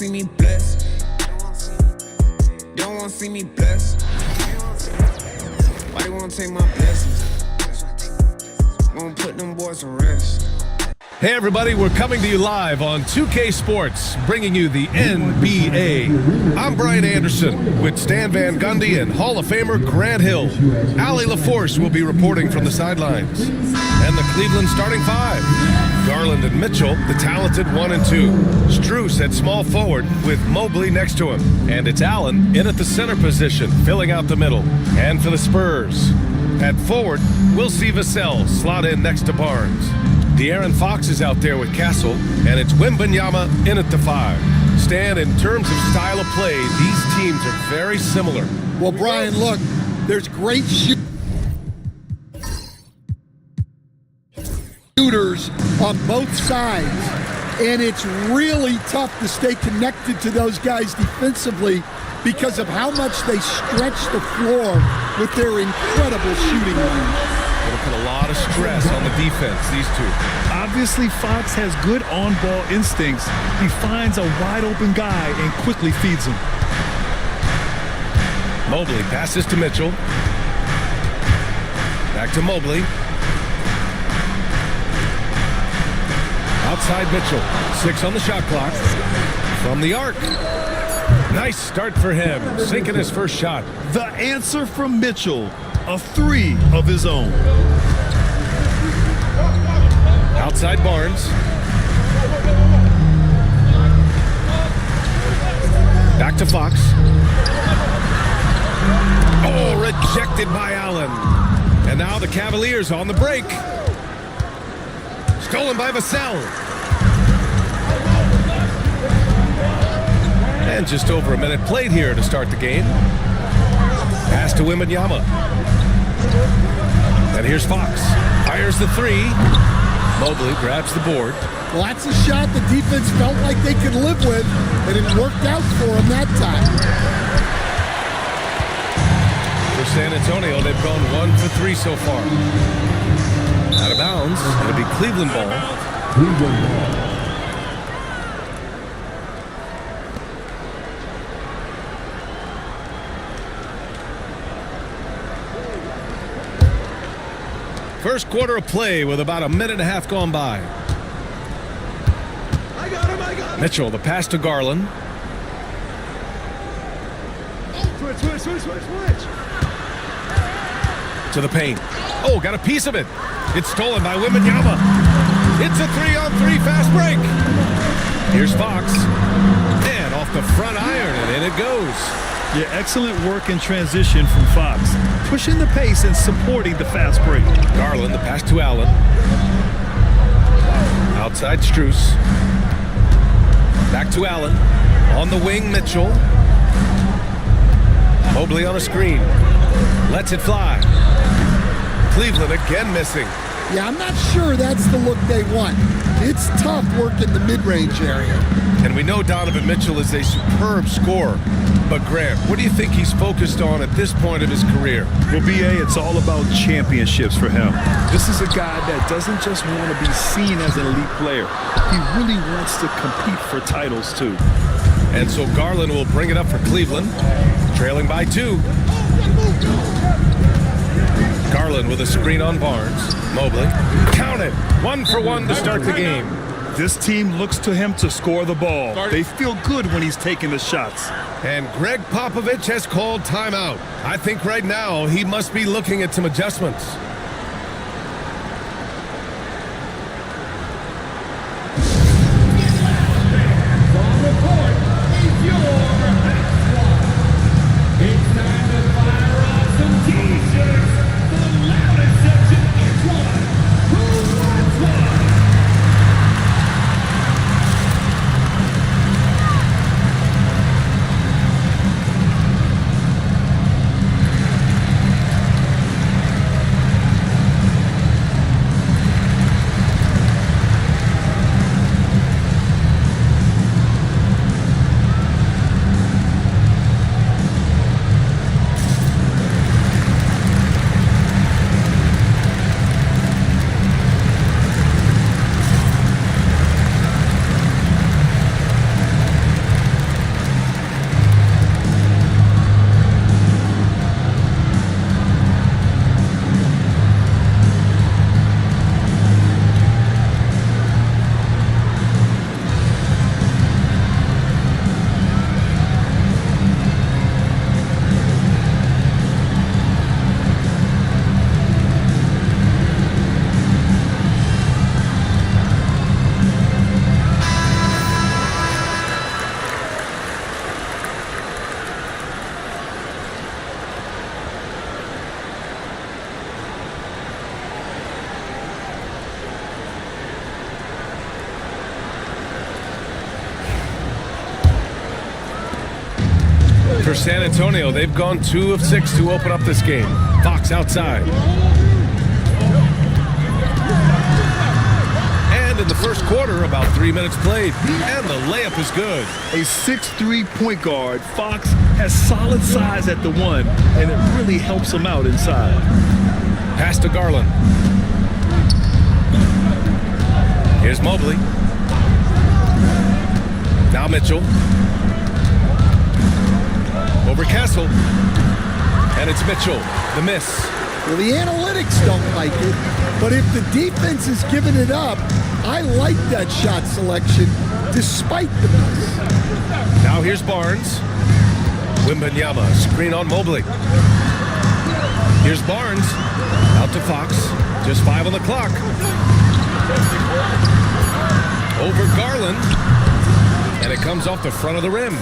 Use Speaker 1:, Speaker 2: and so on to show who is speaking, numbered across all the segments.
Speaker 1: see me blessed. Don't wanna see me blessed. Why they wanna take my blessings? Gonna put them boys to rest.
Speaker 2: Hey everybody, we're coming to you live on 2K Sports, bringing you the NBA. I'm Brian Anderson with Stan Van Gundy and Hall of Famer Grant Hill. Allie LaForce will be reporting from the sidelines. And the Cleveland starting five. Garland and Mitchell, the talented 1 and 2. Strus at small forward with Mobley next to him. And it's Allen in at the center position, filling out the middle. And for the Spurs, at forward, we'll see Vassell slot in next to Barnes. De'Aaron Fox is out there with Castle, and it's Wembanyama in at the 5. Stan, in terms of style of play, these teams are very similar.
Speaker 3: Well, Brian, look, there's great shooters on both sides, and it's really tough to stay connected to those guys defensively because of how much they stretch the floor with their incredible shooting range.
Speaker 2: It'll put a lot of stress on the defense, these two.
Speaker 4: Obviously, Fox has good on-ball instincts. He finds a wide-open guy and quickly feeds him.
Speaker 2: Mobley passes to Mitchell. Back to Mobley. Outside Mitchell. 6 on the shot clock. From the arc. Nice start for him. Sinking his first shot.
Speaker 4: The answer from Mitchell. A 3 of his own.
Speaker 2: Outside Barnes. Back to Fox. Oh, rejected by Allen. And now the Cavaliers on the break. Stolen by Vassell. And just over a minute played here to start the game. Pass to Wembanyama. And here's Fox. Fires the 3. Mobley grabs the board.
Speaker 3: Well, that's a shot the defense felt like they could live with, and it worked out for them that time.
Speaker 2: For San Antonio, they've gone 1 for 3 so far. Out of bounds. It'll be Cleveland ball. First quarter of play with about a minute and a half gone by.
Speaker 5: I got him.
Speaker 2: Mitchell, the pass to Garland.
Speaker 5: Switch.
Speaker 2: To the paint. Oh, got a piece of it. It's stolen by Wembanyama. It's a 3-on-3 fast break. Here's Fox. And off the front iron, and in it goes.
Speaker 4: Yeah, excellent work in transition from Fox. Pushing the pace and supporting the fast break.
Speaker 2: Garland, the pass to Allen. Outside Strus. Back to Allen. On the wing, Mitchell. Mobley on a screen. Lets it fly. Cleveland again missing.
Speaker 3: Yeah, I'm not sure that's the look they want. It's tough working the mid-range area.
Speaker 2: And we know Donovan Mitchell is a superb scorer. But Grant, what do you think he's focused on at this point of his career?
Speaker 4: Well, B.A., it's all about championships for him. This is a guy that doesn't just want to be seen as an elite player. He really wants to compete for titles, too.
Speaker 2: And so Garland will bring it up for Cleveland, trailing by 2. Garland with a screen on Barnes. Mobley. Count it. 1 for 1 to start the game.
Speaker 4: This team looks to him to score the ball. They feel good when he's taking the shots.
Speaker 2: And Greg Popovich has called timeout. I think right now he must be looking at some adjustments. For San Antonio, they've gone 2 of 6 to open up this game. Fox outside. And in the first quarter, about 3 minutes played, and the layup is good.
Speaker 4: A 6'3" point guard, Fox has solid size at the one, and it really helps him out inside.
Speaker 2: Pass to Garland. Here's Mobley. Now Mitchell. Over Castle. And it's Mitchell. The miss.
Speaker 3: Well, the analytics don't like it, but if the defense is giving it up, I like that shot selection despite the miss.
Speaker 2: Now here's Barnes. Wembanyama, screen on Mobley. Here's Barnes. Out to Fox. Just 5 on the clock. Over Garland. And it comes off the front of the rim.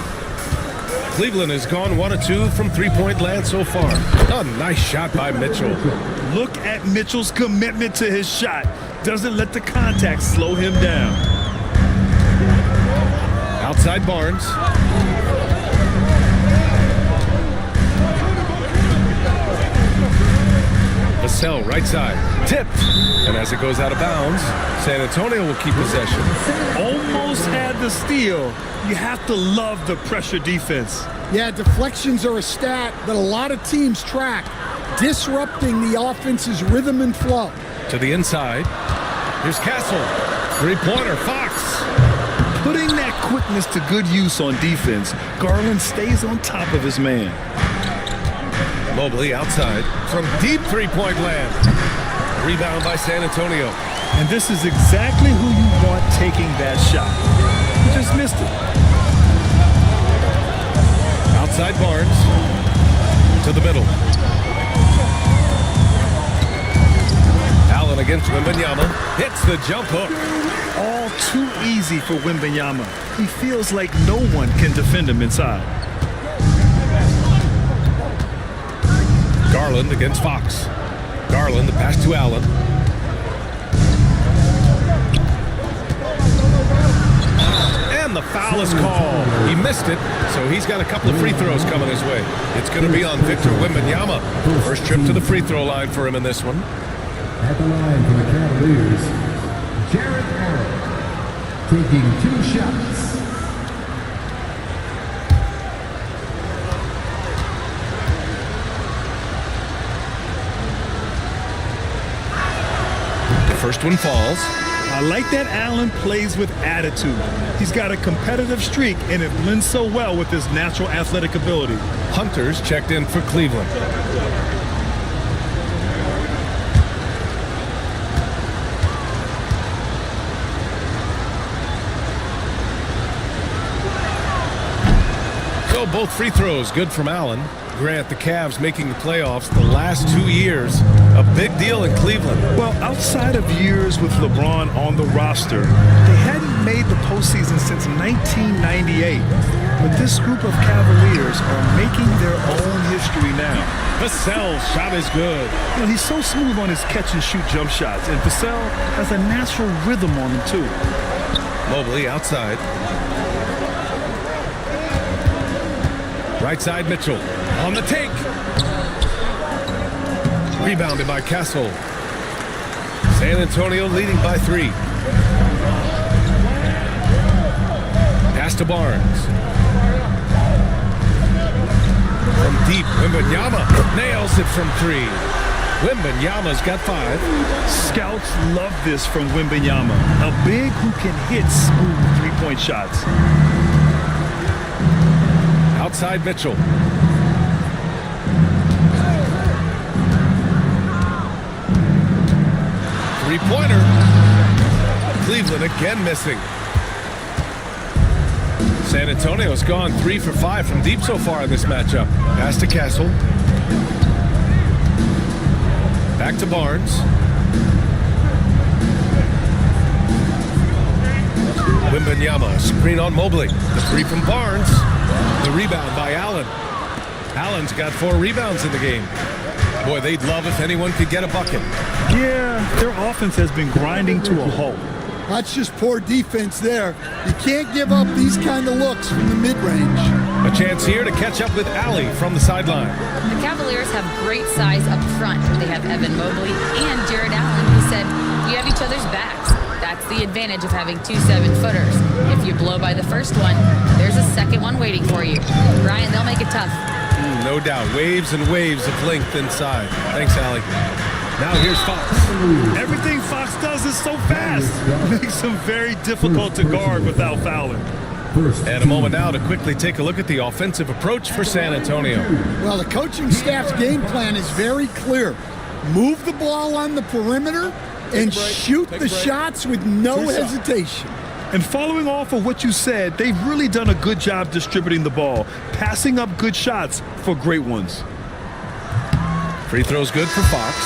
Speaker 2: Cleveland has gone 1 of 2 from three-point land so far. A nice shot by Mitchell.
Speaker 4: Look at Mitchell's commitment to his shot. Doesn't let the contact slow him down.
Speaker 2: Outside Barnes. Vassell, right side. Tipped. And as it goes out of bounds, San Antonio will keep possession.
Speaker 4: Almost had the steal. You have to love the pressure defense.
Speaker 3: Yeah, deflections are a stat that a lot of teams track, disrupting the offense's rhythm and flow.
Speaker 2: To the inside. Here's Castle. Three-pointer, Fox.
Speaker 4: Putting that quickness to good use on defense, Garland stays on top of his man.
Speaker 2: Mobley outside from deep three-point land. Rebound by San Antonio.
Speaker 4: And this is exactly who you want taking that shot. He just missed it.
Speaker 2: Outside Barnes. To the middle. Allen against Wembanyama. Hits the jump hook.
Speaker 4: All too easy for Wembanyama. He feels like no one can defend him inside.
Speaker 2: Garland against Fox. Garland, the pass to Allen. And the foul is called. He missed it, so he's got a couple of free throws coming his way. It's going to be on Victor Wembanyama. First trip to the free throw line for him in this one.
Speaker 6: At the line for the Cavaliers, Jared Allen, taking 2 shots.
Speaker 2: First one falls.
Speaker 4: I like that Allen plays with attitude. He's got a competitive streak, and it blends so well with his natural athletic ability.
Speaker 2: Hunter's checked in for Cleveland. So both free throws good from Allen. Grant, the Cavs making the playoffs the last 2 years. A big deal in Cleveland.
Speaker 4: Well, outside of years with LeBron on the roster, they hadn't made the postseason since 1998. But this group of Cavaliers are making their own history now.
Speaker 2: Vassell's shot is good.
Speaker 4: You know, he's so smooth on his catch-and-shoot jump shots, and Vassell has a natural rhythm on him, too.
Speaker 2: Mobley outside. Right side Mitchell. On the take. Rebounded by Castle. San Antonio leading by 3. Pass to Barnes. From deep, Wembanyama nails it from 3. Wembanyama's got 5.
Speaker 4: Scouts love this from Wembanyama. A big who can hit smooth three-point shots.
Speaker 2: Outside Mitchell. Three-pointer. Cleveland again missing. San Antonio's gone 3 for 5 from deep so far in this matchup. Pass to Castle. Back to Barnes. Wembanyama, screen on Mobley. The 3 from Barnes. The rebound by Allen. Allen's got 4 rebounds in the game. Boy, they'd love if anyone could get a bucket.
Speaker 4: Yeah, their offense has been grinding to a halt.
Speaker 3: That's just poor defense there. You can't give up these kind of looks from the mid-range.
Speaker 2: A chance here to catch up with Allie from the sideline.
Speaker 7: The Cavaliers have great size up front. They have Evan Mobley and Jared Allen, who said, you have each other's backs. That's the advantage of having two 7-footers. If you blow by the first one, there's a second one waiting for you. Brian, they'll make it tough.
Speaker 2: No doubt. Waves and waves of length inside. Thanks, Allie. Now here's Fox.
Speaker 4: Everything Fox does is so fast. Makes him very difficult to guard without fouling.
Speaker 2: And a moment now to quickly take a look at the offensive approach for San Antonio.
Speaker 3: Well, the coaching staff's game plan is very clear. Move the ball on the perimeter and shoot the shots with no hesitation.
Speaker 4: And following off of what you said, they've really done a good job distributing the ball, passing up good shots for great ones.
Speaker 2: Free throw's good for Fox.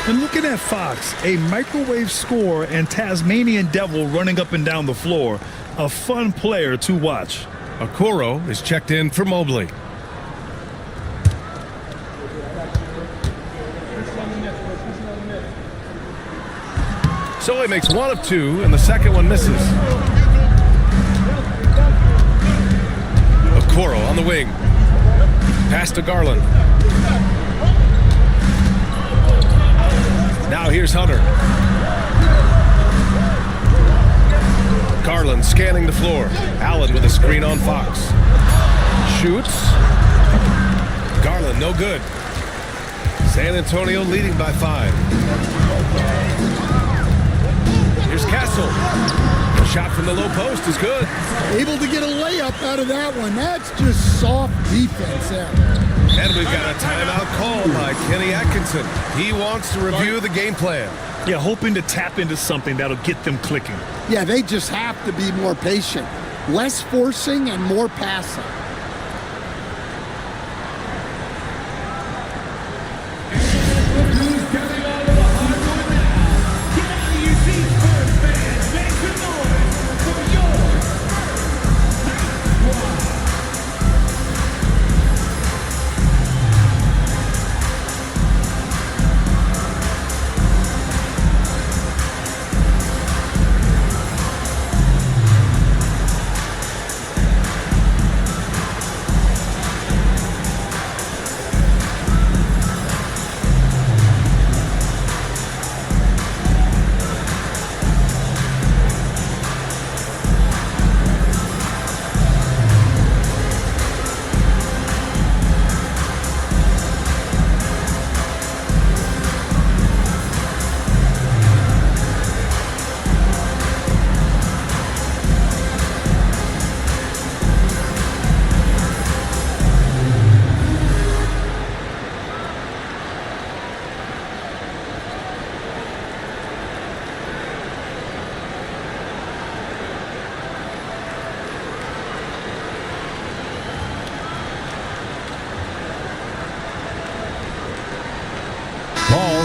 Speaker 4: And looking at Fox, a microwave scorer and Tasmanian devil running up and down the floor, a fun player to watch.
Speaker 2: Okoro is checked in for Mobley. So he makes one of two, and the second one misses. Okoro on the wing. Pass to Garland. Now here's Hunter. Garland scanning the floor. Allen with a screen on Fox. Shoots. Garland, no good. San Antonio leading by 5. Here's Castle. The shot from the low post is good.
Speaker 3: Able to get a layup out of that one. That's just soft defense there.
Speaker 2: And we've got a timeout called by Kenny Atkinson. He wants to review the game plan.
Speaker 4: Yeah, hoping to tap into something that'll get them clicking.
Speaker 3: Yeah, they just have to be more patient. Less forcing and more passing.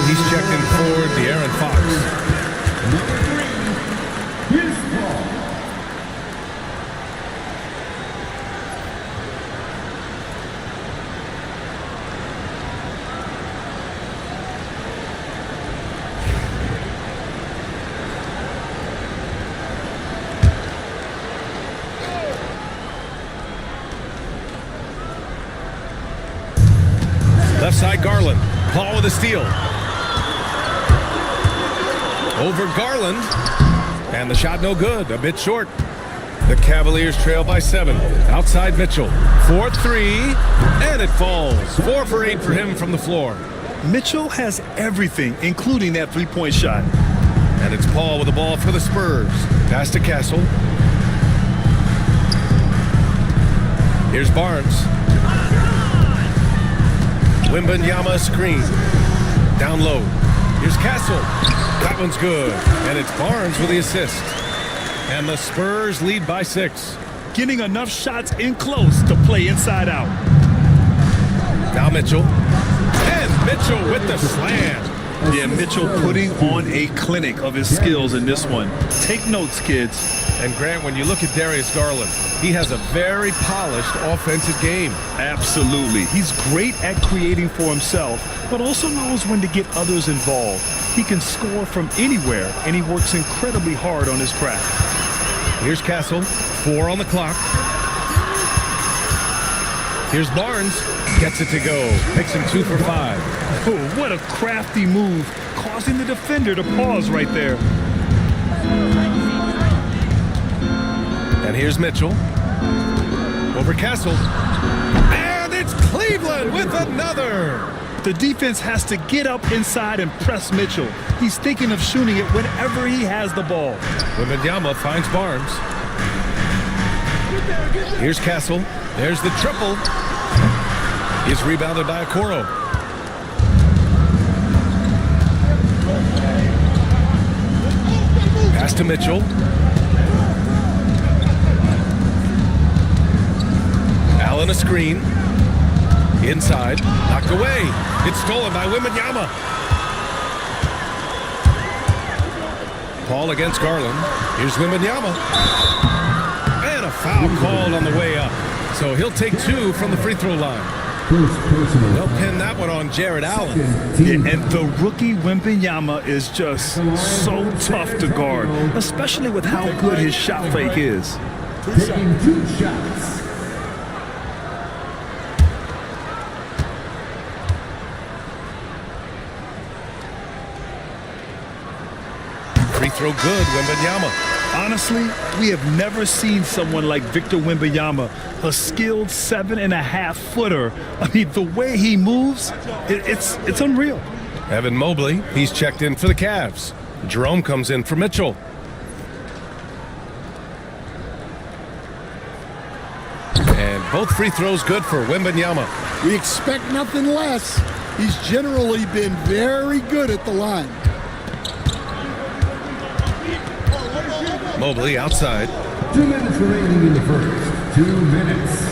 Speaker 2: He's checked in for De'Aaron Fox.
Speaker 6: Number 3, here's Paul.
Speaker 2: Left side Garland. Paul with a steal. Over Garland. And the shot no good. A bit short. The Cavaliers trail by 7. Outside Mitchell. 4-3. And it falls. 4 for 8 for him from the floor.
Speaker 4: Mitchell has everything, including that three-point shot.
Speaker 2: And it's Paul with the ball for the Spurs. Pass to Castle. Here's Barnes. Wembanyama screen. Down low. Here's Castle. That one's good. And it's Barnes with the assist. And the Spurs lead by 6.
Speaker 4: Getting enough shots in close to play inside out.
Speaker 2: Now Mitchell. And Mitchell with the slam.
Speaker 4: Yeah, Mitchell putting on a clinic of his skills in this one. Take notes, kids.
Speaker 2: And Grant, when you look at Darius Garland, he has a very polished offensive game.
Speaker 4: Absolutely. He's great at creating for himself, but also knows when to get others involved. He can score from anywhere, and he works incredibly hard on his craft.
Speaker 2: Here's Castle, 4 on the clock. Here's Barnes, gets it to go, makes him 2 for 5.
Speaker 4: Oh, what a crafty move, causing the defender to pause right there.
Speaker 2: And here's Mitchell, over Castle, and it's Cleveland with another.
Speaker 4: The defense has to get up inside and press Mitchell. He's thinking of shooting it whenever he has the ball.
Speaker 2: Wembanyama finds Barnes. Here's Castle. There's the triple. He's rebounded by Okoro. Pass to Mitchell. Allen a screen. Inside. Knocked away. It's stolen by Wembanyama. Paul against Garland. Here's Wembanyama. And a foul called on the way up. So he'll take 2 from the free throw line. They'll pin that one on Jared Allen.
Speaker 4: Yeah, and the rookie Wembanyama is just so tough to guard, especially with how good his shot fake is.
Speaker 6: Taking 2 shots.
Speaker 2: Free throw good, Wembanyama.
Speaker 4: Honestly, we have never seen someone like Victor Wembanyama, a skilled 7.5-footer. I mean, the way he moves, it's unreal.
Speaker 2: Evan Mobley, he's checked in for the Cavs. Jerome comes in for Mitchell. And both free throws good for Wembanyama.
Speaker 3: We expect nothing less. He's generally been very good at the line.
Speaker 2: Mobley outside.
Speaker 6: 2 minutes remaining in the first. 2 minutes.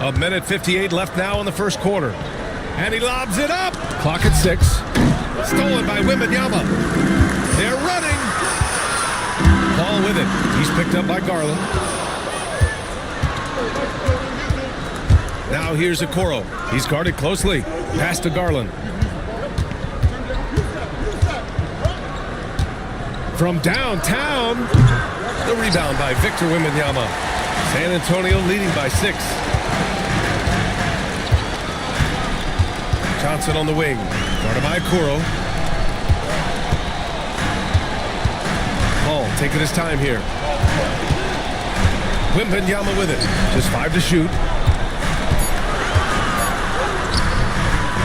Speaker 2: A minute 58 left now in the first quarter. And he lobs it up. Clock at 6. Stolen by Wembanyama. They're running. Ball with it. He's picked up by Garland. Now here's Okoro. He's guarded closely. Pass to Garland. From downtown, the rebound by Victor Wembanyama. San Antonio leading by 6. Johnson on the wing, guarded by Okoro. Paul taking his time here. Wembanyama with it, just 5 to shoot.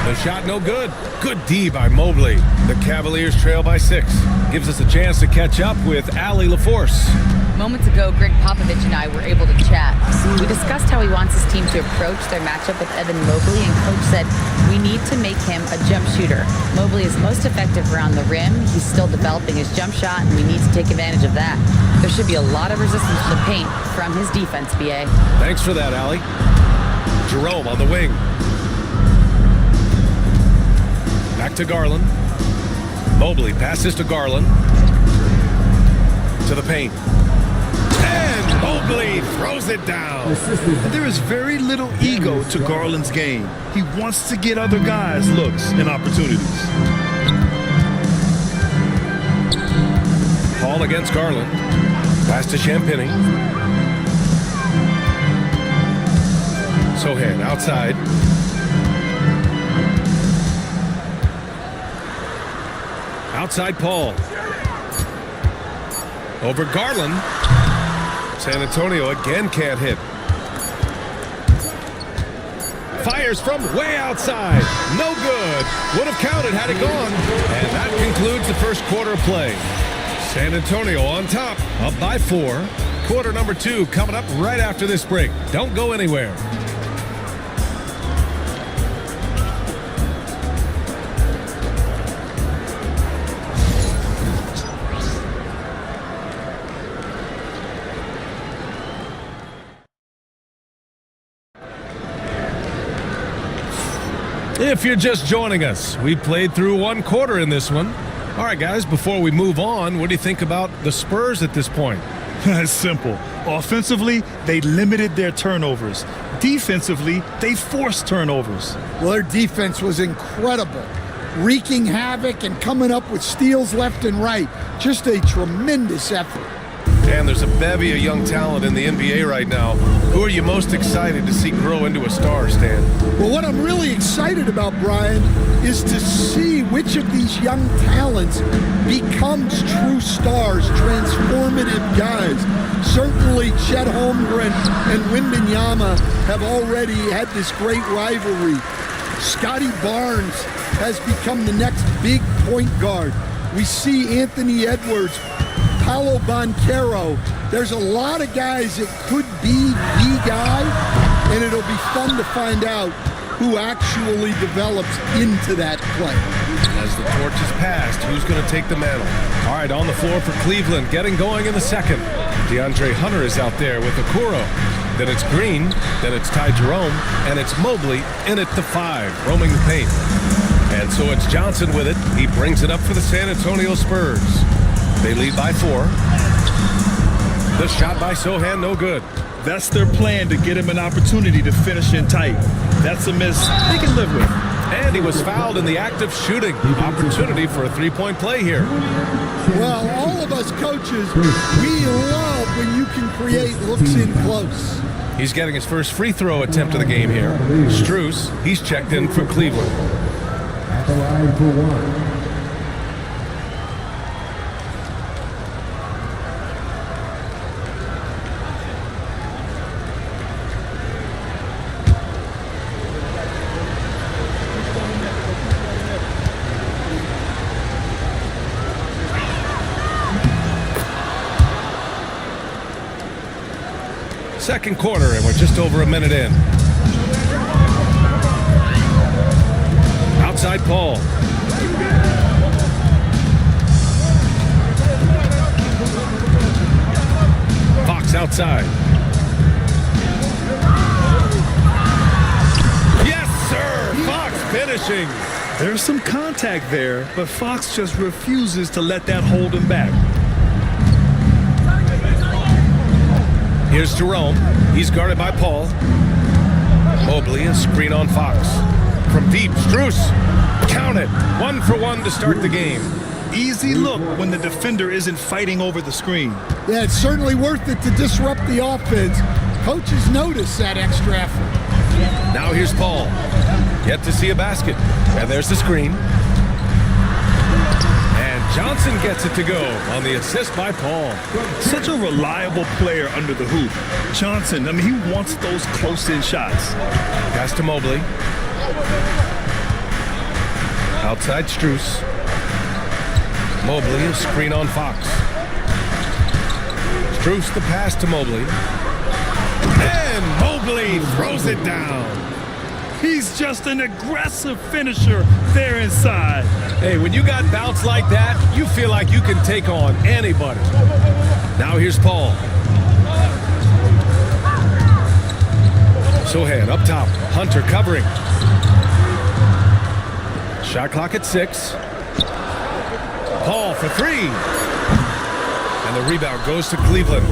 Speaker 2: The shot no good. Good D by Mobley. The Cavaliers trail by 6. Gives us a chance to catch up with Allie LaForce.
Speaker 7: Moments ago, Greg Popovich and I were able to chat. We discussed how he wants his team to approach their matchup with Evan Mobley, and Coach said, we need to make him a jump shooter. Mobley is most effective around the rim. He's still developing his jump shot, and we need to take advantage of that. There should be a lot of resistance to the paint from his defense, BA.
Speaker 2: Thanks for that, Allie. Jerome on the wing. Back to Garland. Mobley passes to Garland. To the paint. And Mobley throws it down.
Speaker 4: There is very little ego to Garland's game. He wants to get other guys looks and opportunities.
Speaker 2: Paul against Garland. Pass to Champagny. Sohan outside. Outside Paul. Over Garland. San Antonio again can't hit. Fires from way outside. No good. Would have counted had it gone. And that concludes the first quarter of play. San Antonio on top, up by 4. Quarter number 2 coming up right after this break. Don't go anywhere. If you're just joining us, we played through one quarter in this one. All right, guys, before we move on, what do you think about the Spurs at this point?
Speaker 4: It's simple. Offensively, they limited their turnovers. Defensively, they forced turnovers.
Speaker 3: Well, their defense was incredible, wreaking havoc and coming up with steals left and right. Just a tremendous effort.
Speaker 2: And there's a bevy of young talent in the NBA right now. Who are you most excited to see grow into a star, Stan?
Speaker 3: Well, what I'm really excited about, Brian, is to see which of these young talents becomes true stars, transformative guys. Certainly, Chet Holmgren and Wembanyama have already had this great rivalry. Scotty Barnes has become the next big point guard. We see Anthony Edwards, Paolo Banchero. There's a lot of guys that could be the guy, and it'll be fun to find out who actually develops into that play.
Speaker 2: As the torch is passed, who's going to take the mantle? All right, on the floor for Cleveland, getting going in the second. DeAndre Hunter is out there with Okoro. Then it's Green, then it's Ty Jerome, and it's Mobley in at the 5, roaming the paint. And so it's Johnson with it. He brings it up for the San Antonio Spurs. They lead by 4. The shot by Sohan, no good.
Speaker 4: That's their plan, to get him an opportunity to finish in tight. That's a miss they can live with.
Speaker 2: And he was fouled in the act of shooting. Opportunity for a three-point play here.
Speaker 3: Well, all of us coaches, we love when you can create looks in close.
Speaker 2: He's getting his first free throw attempt of the game here. Strus, he's checked in for Cleveland.
Speaker 6: At the line for 1.
Speaker 2: Second quarter, and we're just over a minute in. Outside Paul. Fox outside. Yes, sir! Fox finishing.
Speaker 4: There's some contact there, but Fox just refuses to let that hold him back.
Speaker 2: Here's Jerome. He's guarded by Paul. Mobley, a screen on Fox. From deep, Strus. Count it. 1 for 1 to start the game.
Speaker 4: Easy look when the defender isn't fighting over the screen.
Speaker 3: Yeah, it's certainly worth it to disrupt the offense. Coaches notice that extra effort.
Speaker 2: Now here's Paul. Yet to see a basket. And there's the screen. Johnson gets it to go on the assist by Paul.
Speaker 4: Such a reliable player under the hoop. Johnson, I mean, he wants those close-in shots.
Speaker 2: Pass to Mobley. Outside Strus. Mobley, a screen on Fox. Strus the pass to Mobley. And Mobley throws it down.
Speaker 4: He's just an aggressive finisher there inside.
Speaker 2: Hey, when you got bounce like that, you feel like you can take on anybody. Now here's Paul. Sohan up top. Hunter covering. Shot clock at 6. Paul for 3. And the rebound goes to Cleveland.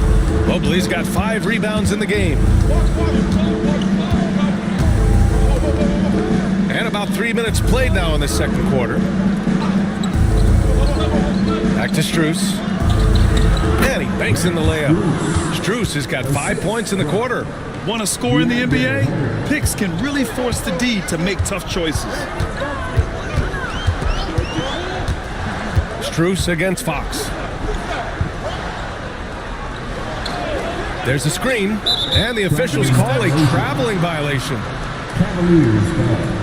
Speaker 2: Mobley's got 5 rebounds in the game. And about 3 minutes played now in the second quarter. Back to Strus. And he banks in the layup. Strus has got 5 points in the quarter.
Speaker 4: Want to score in the NBA? Picks can really force the D to make tough choices.
Speaker 2: Strus against Fox. There's a screen, and the officials call a traveling violation.
Speaker 6: Cavaliers ball.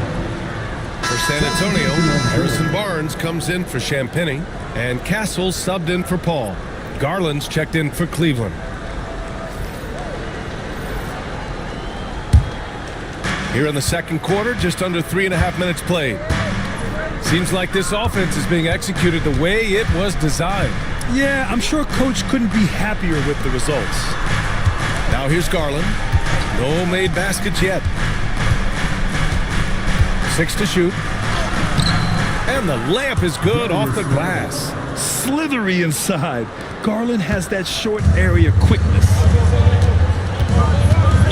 Speaker 2: For San Antonio, Harrison Barnes comes in for Champagny, and Castle subbed in for Paul. Garland's checked in for Cleveland. Here in the second quarter, just under 3.5 minutes played. Seems like this offense is being executed the way it was designed.
Speaker 4: Yeah, I'm sure Coach couldn't be happier with the results.
Speaker 2: Now here's Garland. No made baskets yet. 6 to shoot. And the layup is good off the glass.
Speaker 4: Slithery inside. Garland has that short area quickness.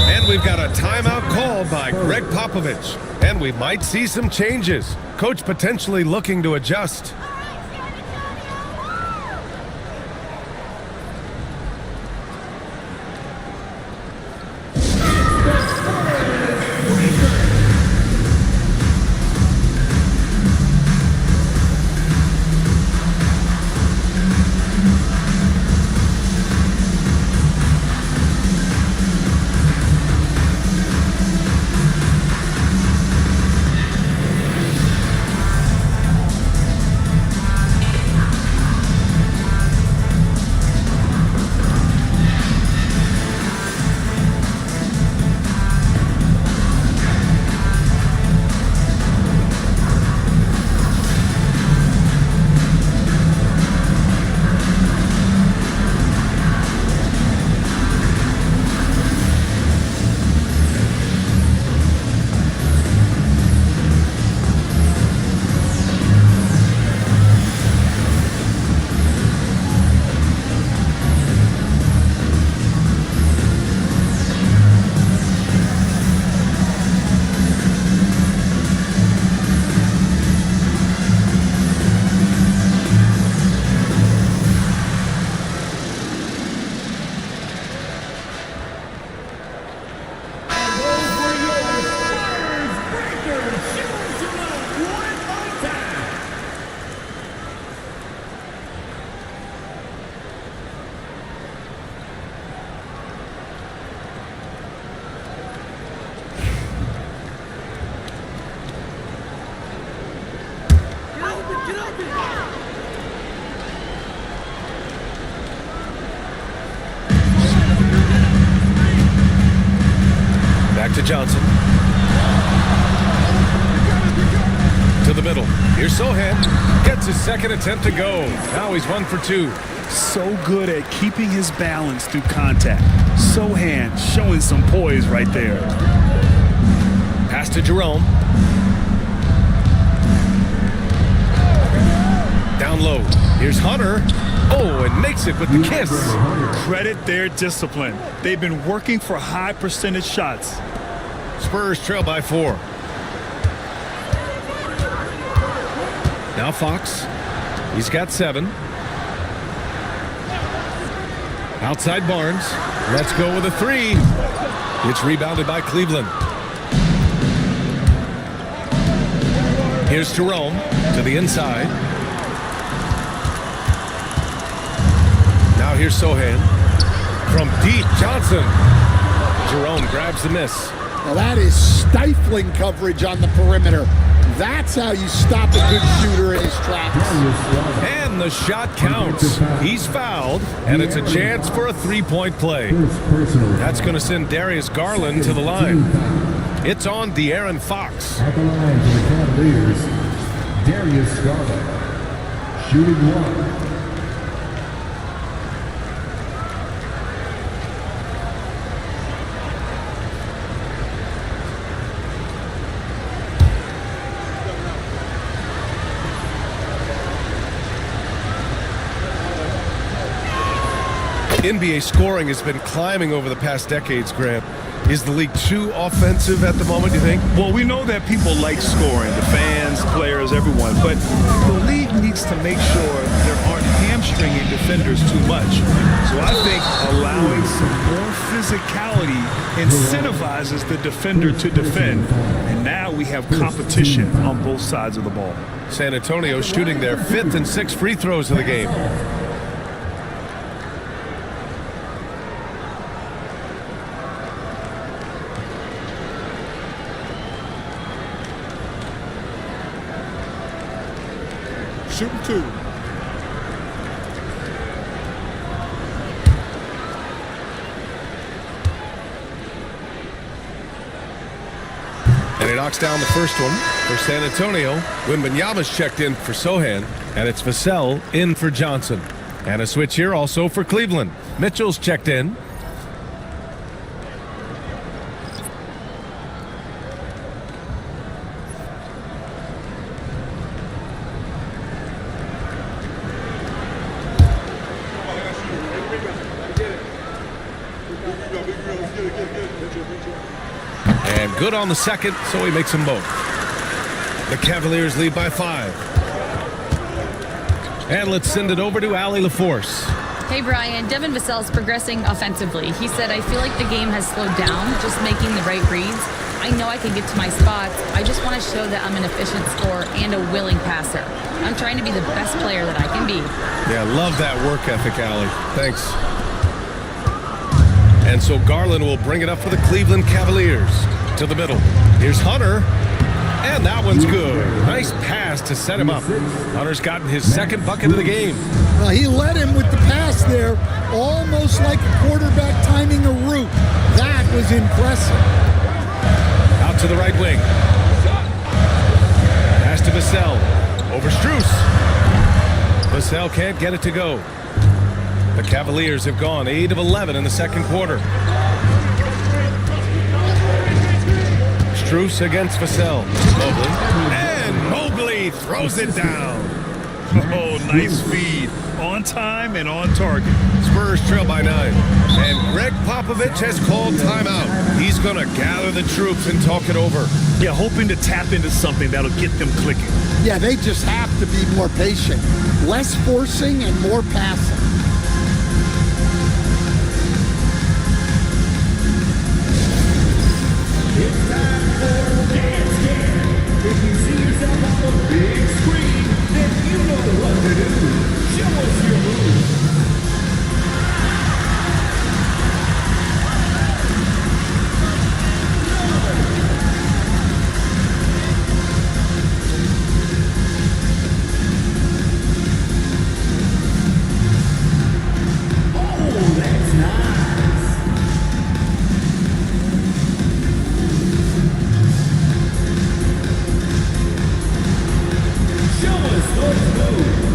Speaker 2: And we've got a timeout called by Greg Popovich. And we might see some changes. Coach potentially looking to adjust. Back to Johnson. To the middle. Here's Sohan. Gets his second attempt to go. Now he's 1 for 2.
Speaker 4: So good at keeping his balance through contact. Sohan showing some poise right there.
Speaker 2: Pass to Jerome. Down low. Here's Hunter. Oh, and makes it with the kiss.
Speaker 4: Credit their discipline. They've been working for high percentage shots.
Speaker 2: Spurs trail by 4. Now Fox. He's got 7. Outside Barnes. Let's go with a 3. It's rebounded by Cleveland. Here's Jerome to the inside. Now here's Sohan. From deep, Johnson. Jerome grabs the miss.
Speaker 3: Well, that is stifling coverage on the perimeter. That's how you stop a good shooter in his tracks.
Speaker 2: And the shot counts. He's fouled, and it's a chance for a three-point play. That's going to send Darius Garland to the line. It's on De'Aaron Fox.
Speaker 6: At the line for the Cavaliers, Darius Garland, shooting 1.
Speaker 2: NBA scoring has been climbing over the past decades, Grant. Is the league too offensive at the moment, you think?
Speaker 4: Well, we know that people like scoring, the fans, players, everyone, but the league needs to make sure there aren't hamstringing defenders too much. So I think allowing some more physicality incentivizes the defender to defend. And now we have competition on both sides of the ball.
Speaker 2: San Antonio shooting their 5th and 6th free throws of the game.
Speaker 3: Shooting 2.
Speaker 2: And he knocks down the first one for San Antonio. Wembanyama's checked in for Sohan, and it's Vassell in for Johnson. And a switch here also for Cleveland. Mitchell's checked in. And good on the second, so he makes them both. The Cavaliers lead by 5. And let's send it over to Allie LaForce.
Speaker 7: Hey, Brian. Devin Vassell's progressing offensively. He said, I feel like the game has slowed down, just making the right reads. I know I can get to my spots. I just want to show that I'm an efficient scorer and a willing passer. I'm trying to be the best player that I can be.
Speaker 2: Yeah, love that work ethic, Allie. Thanks. And so Garland will bring it up for the Cleveland Cavaliers. To the middle. Here's Hunter. And that one's good. Nice pass to set him up. Hunter's gotten his second bucket of the game.
Speaker 3: Well, he led him with the pass there, almost like a quarterback timing a route. That was impressive.
Speaker 2: Out to the right wing. Pass to Vassell. Over Strus. Vassell can't get it to go. The Cavaliers have gone 8 of 11 in the second quarter. Strus against Vassell. Mobley. And Mobley throws it down.
Speaker 4: Oh, nice feed. On time and on target.
Speaker 2: Spurs trail by 9. And Greg Popovich has called timeout. He's going to gather the troops and talk it over.
Speaker 4: Yeah, hoping to tap into something that'll get them clicking.
Speaker 3: Yeah, they just have to be more patient. Less forcing and more passing.
Speaker 6: It's time for Dance Game. If you see yourself on the big screen, then you know what to do. Show us your moves. Oh, that's nice. Show us those moves.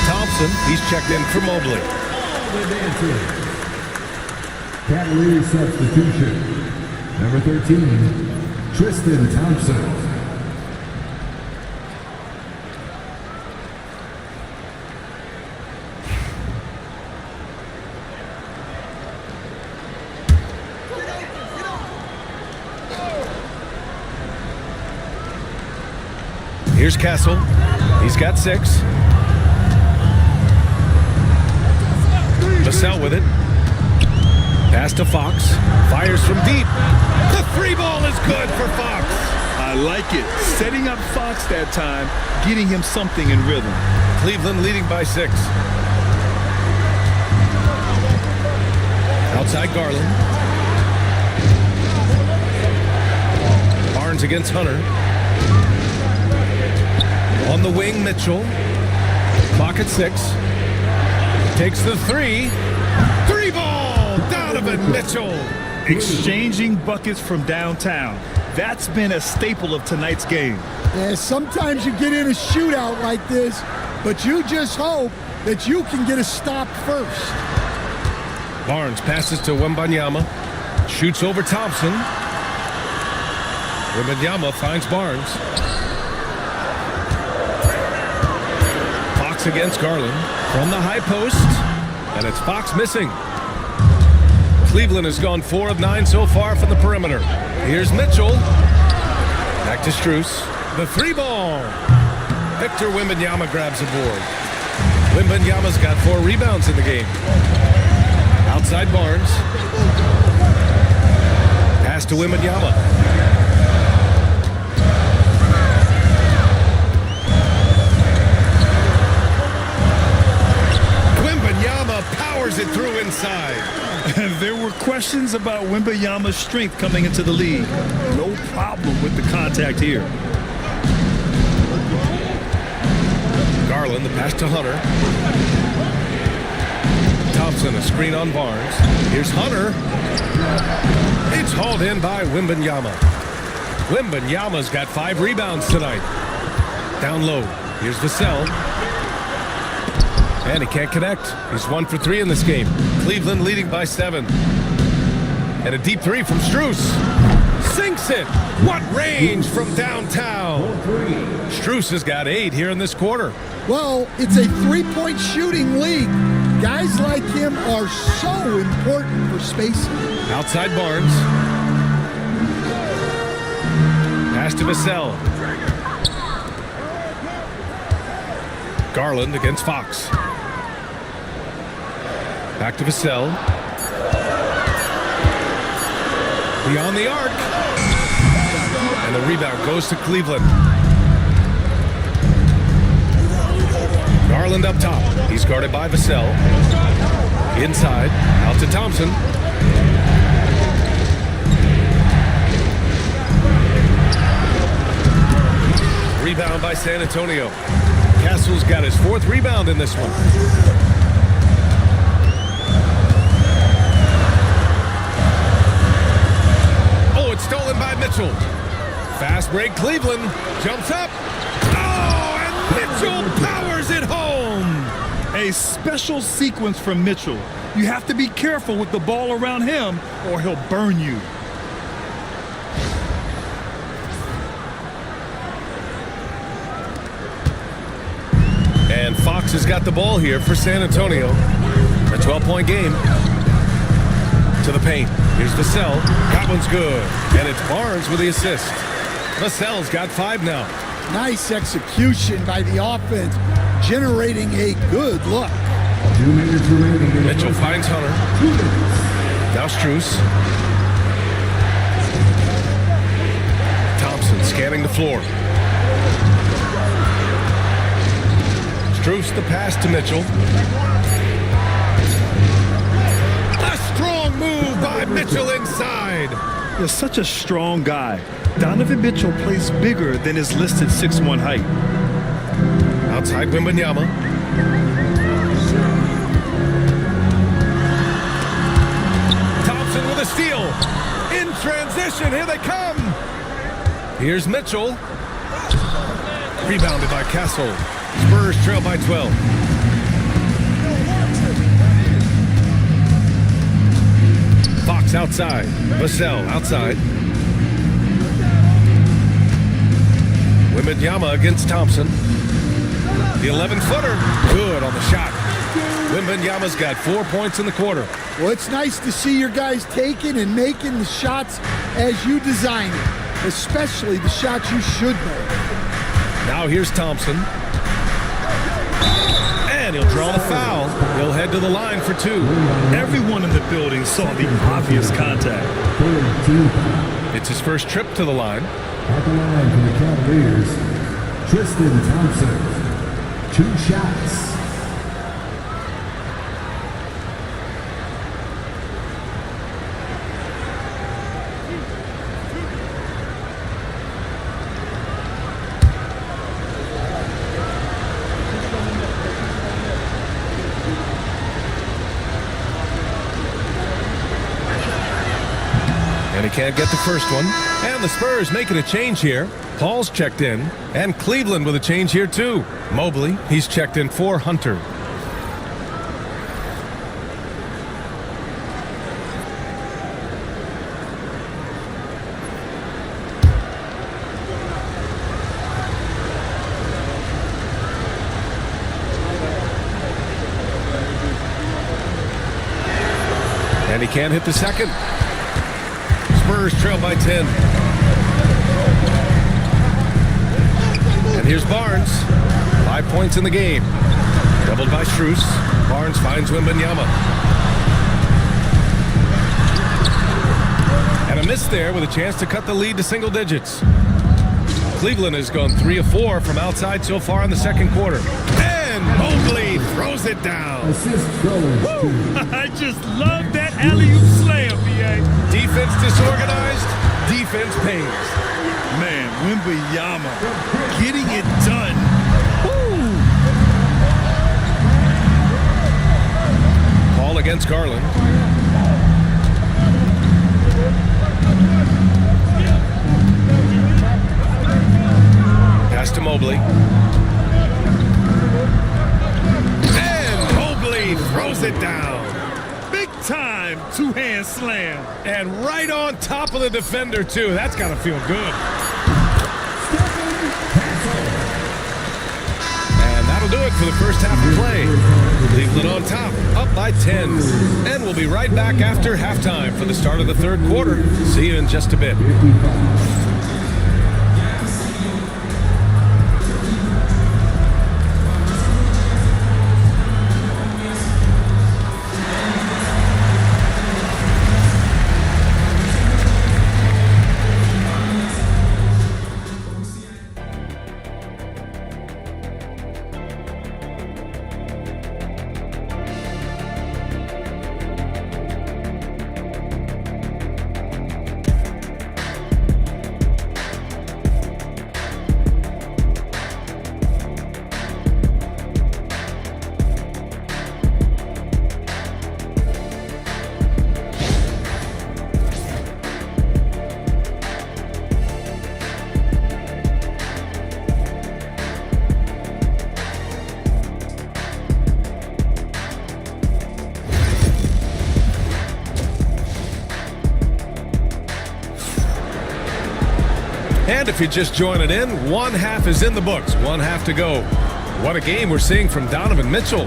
Speaker 2: Thompson, he's checked in for Mobley.
Speaker 6: The dancing. Cavaliers substitution. Number 13, Tristan Thompson.
Speaker 2: Here's Castle. He's got 6. Vassell with it. Pass to Fox. Fires from deep. The 3 ball is good for Fox.
Speaker 4: I like it. Setting up Fox that time, getting him something in rhythm.
Speaker 2: Cleveland leading by 6. Outside Garland. Barnes against Hunter. On the wing, Mitchell. Clock at 6. Takes the 3. 3 ball! Donovan Mitchell.
Speaker 4: Exchanging buckets from downtown. That's been a staple of tonight's game.
Speaker 3: Yeah, sometimes you get in a shootout like this, but you just hope that you can get a stop first.
Speaker 2: Barnes passes to Wembanyama. Shoots over Thompson. Wembanyama finds Barnes. Fox against Garland. From the high post. And it's Fox missing. Cleveland has gone 4 of 9 so far from the perimeter. Here's Mitchell. Back to Strus. The 3 ball. Victor Wembanyama grabs the board. Wembanyama's got 4 rebounds in the game. Outside Barnes. Pass to Wembanyama. Wembanyama powers it through inside.
Speaker 4: There were questions about Wembanyama's strength coming into the league. No problem with the contact here.
Speaker 2: Garland Pass to Hunter. Thompson, a screen on Barnes. Here's Hunter. It's hauled in by Wembanyama. Wembanyama's got 5 rebounds tonight. Down low. Here's Vassell. And he can't connect. He's 1 for 3 in this game. Cleveland leading by 7. And a deep 3 from Strus. Sinks it. What range from downtown. Strus has got 8 here in this quarter.
Speaker 3: Well, it's a three-point shooting league. Guys like him are so important for spacing.
Speaker 2: Outside Barnes. Pass to Vassell. Garland against Fox. Back to Vassell. Beyond the arc. And the rebound goes to Cleveland. Garland up top. He's guarded by Vassell. Inside. Out to Thompson. Rebound by San Antonio. Castle's got his 4th rebound in this one. Oh, it's stolen by Mitchell. Fast break, Cleveland. Jumps up. Oh, and Mitchell powers it home.
Speaker 4: A special sequence from Mitchell. You have to be careful with the ball around him or he'll burn you.
Speaker 2: And Fox has got the ball here for San Antonio. A 12-point game. To the paint. Here's Vassell. That one's good. And it's Barnes with the assist. Vassell's got 5 now.
Speaker 3: Nice execution by the offense, generating a good look.
Speaker 6: 2 minutes remaining.
Speaker 2: Mitchell finds Hunter. Now Strus. Thompson scanning the floor. Strus the pass to Mitchell. A strong move by Mitchell inside.
Speaker 4: You're such a strong guy. Donovan Mitchell plays bigger than his listed 6'1" height.
Speaker 2: Outside Wembanyama. Thompson with a steal. In transition, here they come. Here's Mitchell. Rebounded by Castle. Spurs trail by 12. Fox outside. Vassell outside. Wembanyama against Thompson. The 11-footer. Good on the shot. Wembanyama's got 4 points in the quarter.
Speaker 3: Well, it's nice to see your guys taking and making the shots as you design it, especially the shots you should make.
Speaker 2: Now here's Thompson. And he'll draw the foul. He'll head to the line for 2.
Speaker 4: Everyone in the building saw the obvious contact.
Speaker 2: It's his first trip to the line.
Speaker 6: At the line for the Cavaliers, Tristan Thompson. 2 shots.
Speaker 2: And he can't get the first one. And the Spurs making a change here. Paul's checked in. And Cleveland with a change here too. Mobley, he's checked in for Hunter. And he can't hit the second. Spurs trail by 10. And here's Barnes. 5 points in the game. Doubled by Strus. Barnes finds Wembanyama. And a miss there with a chance to cut the lead to single digits. Cleveland has gone 3 of 4 from outside so far in the second quarter. And Mobley throws it down.
Speaker 6: Assist goes to
Speaker 4: I just love that alley-oop slam, B.A.
Speaker 2: Defense disorganized, defense pays.
Speaker 4: Man, Wembanyama getting it done.
Speaker 2: against Garland. Pass to Mobley. And Mobley throws it down.
Speaker 4: Big time two-hand slam.
Speaker 2: And right on top of the defender, too. That's got to feel good. And that'll do it for the first half of play. Cleveland on top, up by 10. And we'll be right back after halftime for the start of the third quarter. See you in just a bit. And if you're just joining in, one half is in the books, one half to go. What a game we're seeing from Donovan Mitchell.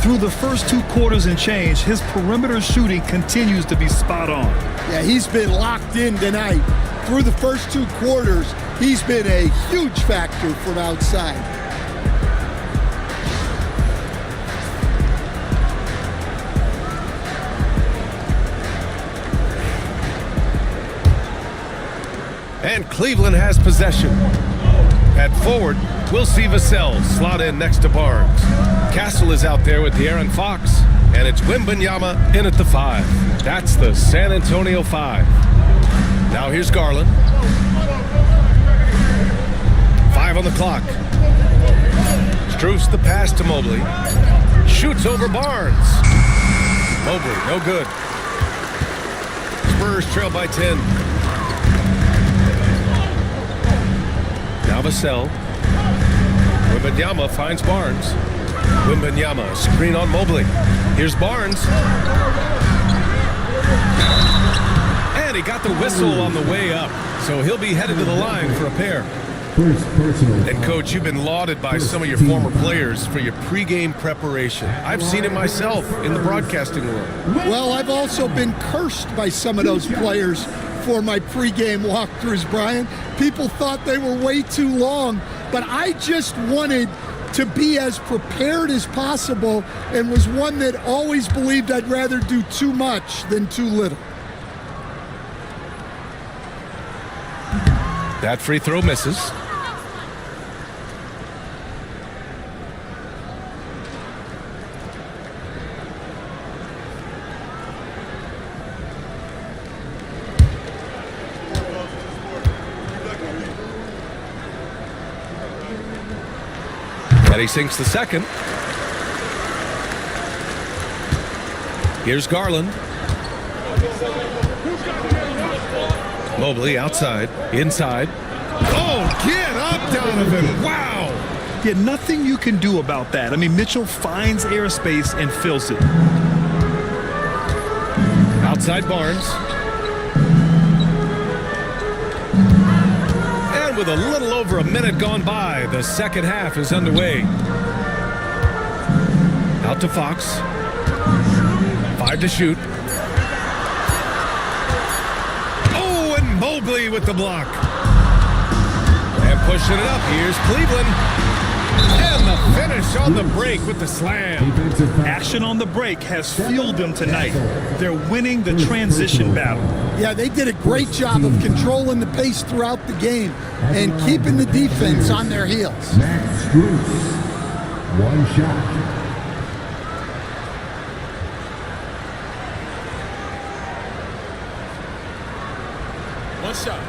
Speaker 4: Through the first 2 quarters and change, his perimeter shooting continues to be spot on.
Speaker 3: Yeah, he's been locked in tonight. Through the first 2 quarters, he's been a huge factor from outside.
Speaker 2: And Cleveland has possession. At forward, we'll see Vassell slot in next to Barnes. Castle is out there with De'Aaron Fox. And it's Wembanyama in at the 5. That's the San Antonio 5. Now here's Garland. 5 on the clock. Strus the pass to Mobley. Shoots over Barnes. Mobley, no good. Spurs trail by 10. Now Vassell. Wembanyama finds Barnes. Wembanyama, screen on Mobley. Here's Barnes. And he got the whistle on the way up. So he'll be headed to the line for a pair. And Coach, you've been lauded by some of your former players for your pregame preparation. I've seen it myself in the broadcasting world.
Speaker 3: Well, I've also been cursed by some of those players for my pregame walkthroughs, Brian. People thought they were way too long, but I just wanted to be as prepared as possible and was one that always believed I'd rather do too much than too little.
Speaker 2: That free throw misses. And he sinks the second. Here's Garland. Mobley outside, inside. Oh, get up, Donovan. Wow.
Speaker 4: Yeah, nothing you can do about that. I mean, Mitchell finds airspace and fills it.
Speaker 2: Outside Barnes. And with a little over a minute gone by, the second half is underway. Out to Fox. 5 to shoot. Oh, and Mobley with the block. And pushing it up, here's Cleveland. And the finish on the break with the slam.
Speaker 4: Action on the break has fueled them tonight. They're winning the transition battle.
Speaker 3: Yeah, they did a great job of controlling the pace throughout the game and keeping the defense on their heels.
Speaker 6: Max Strus, 1 shot.
Speaker 2: One shot.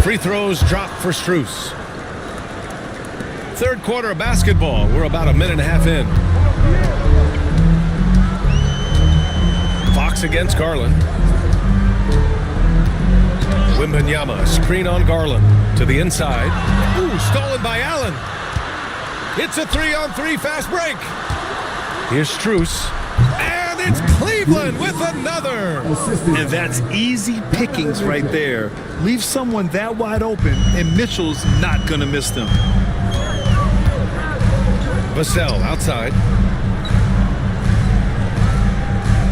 Speaker 2: free throws drop for Strus. Third quarter of basketball. We're about a minute and a half in. Fox against Garland. Wembanyama, screen on Garland. To the inside. Ooh, stolen by Allen. It's a 3-on-3 fast break. Here's Strus. And it's Cleveland with another.
Speaker 4: And that's easy pickings right there. Leave someone that wide open, and Mitchell's not going to miss them.
Speaker 2: Vassell outside.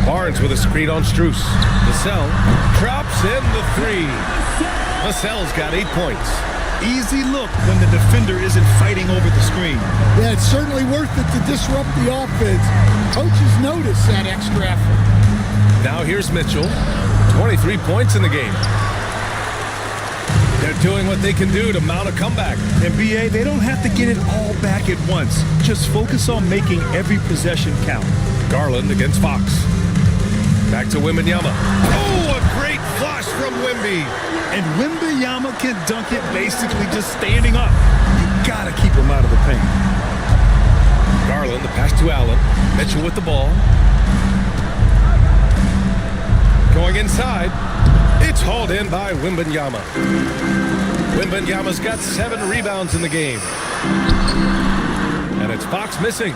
Speaker 2: Barnes with a screen on Strus. Vassell drops in the three. Vassell's got 8 points.
Speaker 4: Easy look when the defender isn't fighting over the screen.
Speaker 3: Yeah, it's certainly worth it to disrupt the offense. Coaches notice that extra effort.
Speaker 2: Now here's Mitchell. 23 points in the game. They're doing what they can do to mount a comeback.
Speaker 4: And BA, they don't have to get it all back at once. Just focus on making every possession count.
Speaker 2: Garland against Fox. Back to Wembanyama. Oh, a great flush from Wemby.
Speaker 4: And Wembanyama can dunk it basically just standing up. You gotta keep him out of the paint.
Speaker 2: Garland, the pass to Allen. Mitchell with the ball. Going inside. It's hauled in by Wembanyama. Wembanyama's got 7 rebounds in the game. And it's Fox missing.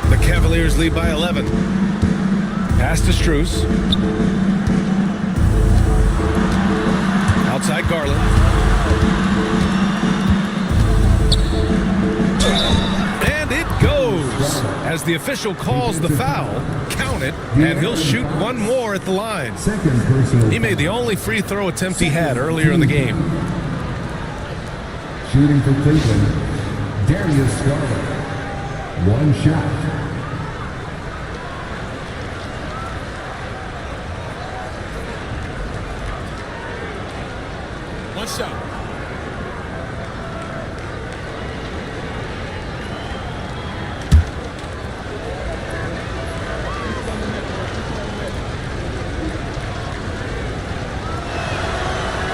Speaker 2: The Cavaliers lead by 11. Pass to Strus. Outside Garland. And it goes. As the official calls the foul, count it, and he'll shoot one more at the line. He made the only free throw attempt he had earlier in the game.
Speaker 6: Shooting for Cleveland, Darius Garland. One shot.
Speaker 2: One shot.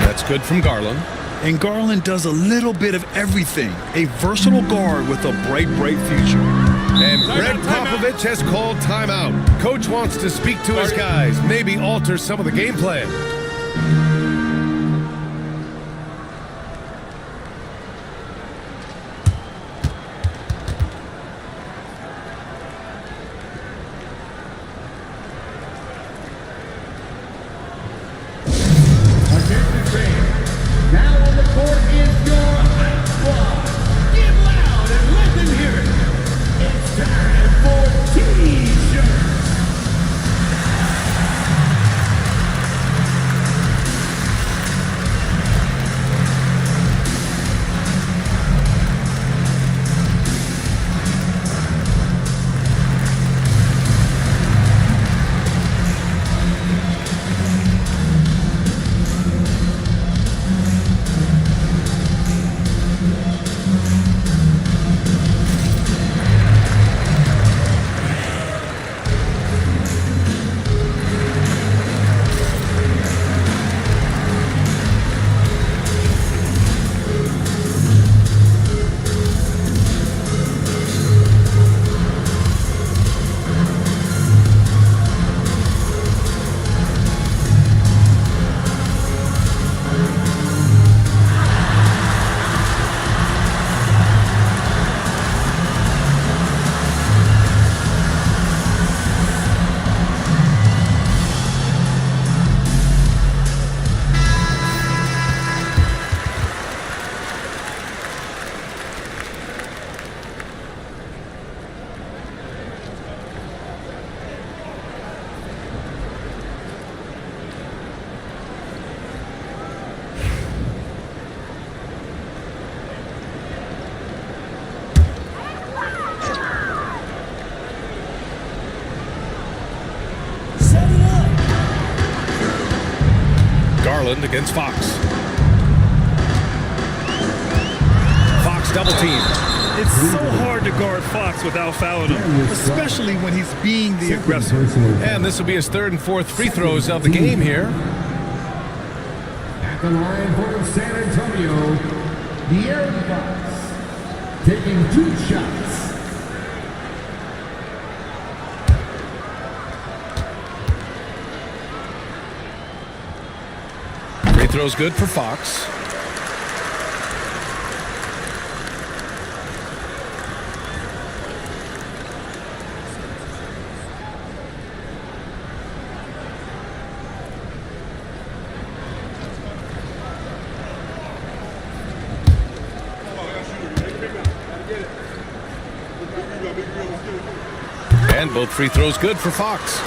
Speaker 2: That's good from Garland.
Speaker 4: And Garland does a little bit of everything. A versatile guard with a bright, bright future.
Speaker 2: And Greg Popovich has called timeout. Coach wants to speak to his guys, maybe alter some of the game plan.
Speaker 6: Now on the court is your hype squad. Get loud and let them hear it. It's time for T-shirts.
Speaker 2: Garland against Fox. Fox double team.
Speaker 4: It's so hard to guard Fox without fouling him, especially when he's being the aggressor.
Speaker 2: And this will be his third and fourth free throws of the game here.
Speaker 6: At the line for San Antonio, the Aaron Fox, taking 2 shots.
Speaker 2: Free throw's good for Fox. And both free throws good for Fox.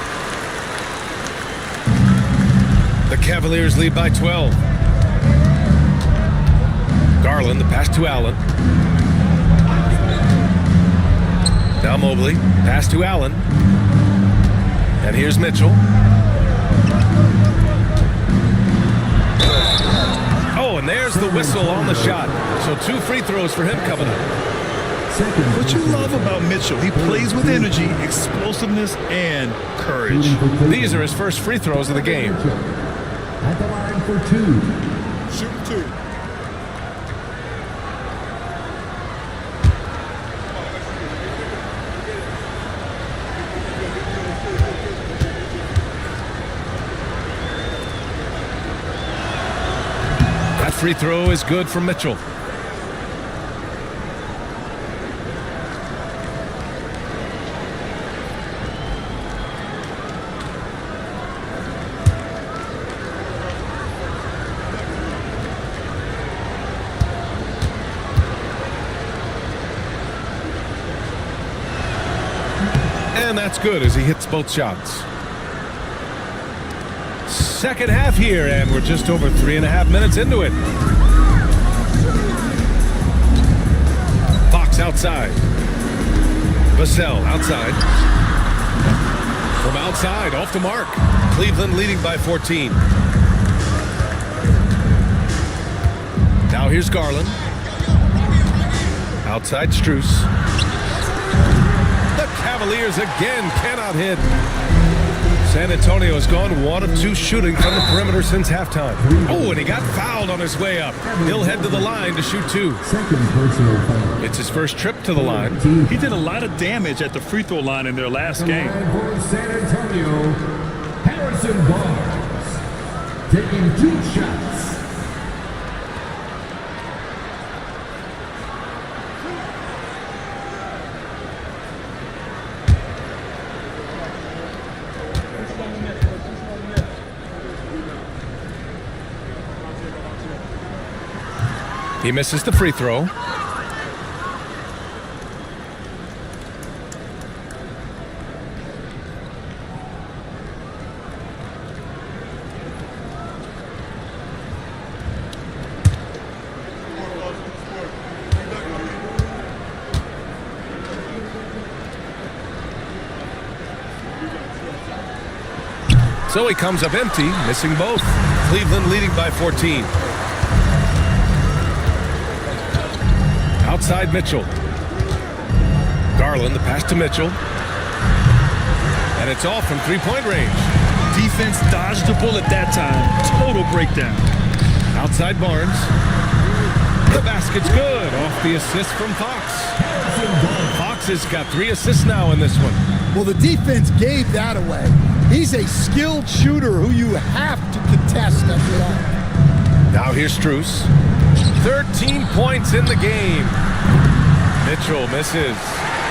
Speaker 2: The Cavaliers lead by 12. Garland, the pass to Allen. Now Mobley, pass to Allen. And here's Mitchell. Oh, and there's the whistle on the shot. So 2 free throws for him coming up.
Speaker 4: What you love about Mitchell, he plays with energy, explosiveness, and courage.
Speaker 2: These are his first free throws of the game.
Speaker 6: At the line for 2.
Speaker 5: Shooting 2.
Speaker 2: That free throw is good for Mitchell. And that's good as he hits both shots. Second half here, and we're just over 3.5 minutes into it. Fox outside. Vassell outside. From outside, off the mark. Cleveland leading by 14. Now here's Garland. Outside Strus. The Cavaliers again cannot hit. San Antonio has gone 1 of 2 shooting from the perimeter since halftime. Oh, and he got fouled on his way up. He'll head to the line to shoot 2.
Speaker 6: Second personal foul.
Speaker 2: It's his first trip to the line.
Speaker 4: He did a lot of damage at the free throw line in their last game.
Speaker 6: Line for San Antonio, Harrison Barnes, taking 2 shots.
Speaker 2: He misses the free throw. So he comes up empty, missing both. Cleveland leading by 14. Outside Mitchell. Garland, the pass to Mitchell. And it's off from three-point range.
Speaker 4: Defense dodged the bullet that time. Total breakdown.
Speaker 2: Outside Barnes. The basket's good. Off the assist from Fox. Fox has got 3 assists now in this one.
Speaker 3: Well, the defense gave that away. He's a skilled shooter who you have to contest every line.
Speaker 2: Now here's Strus. 13 points in the game. Mitchell misses.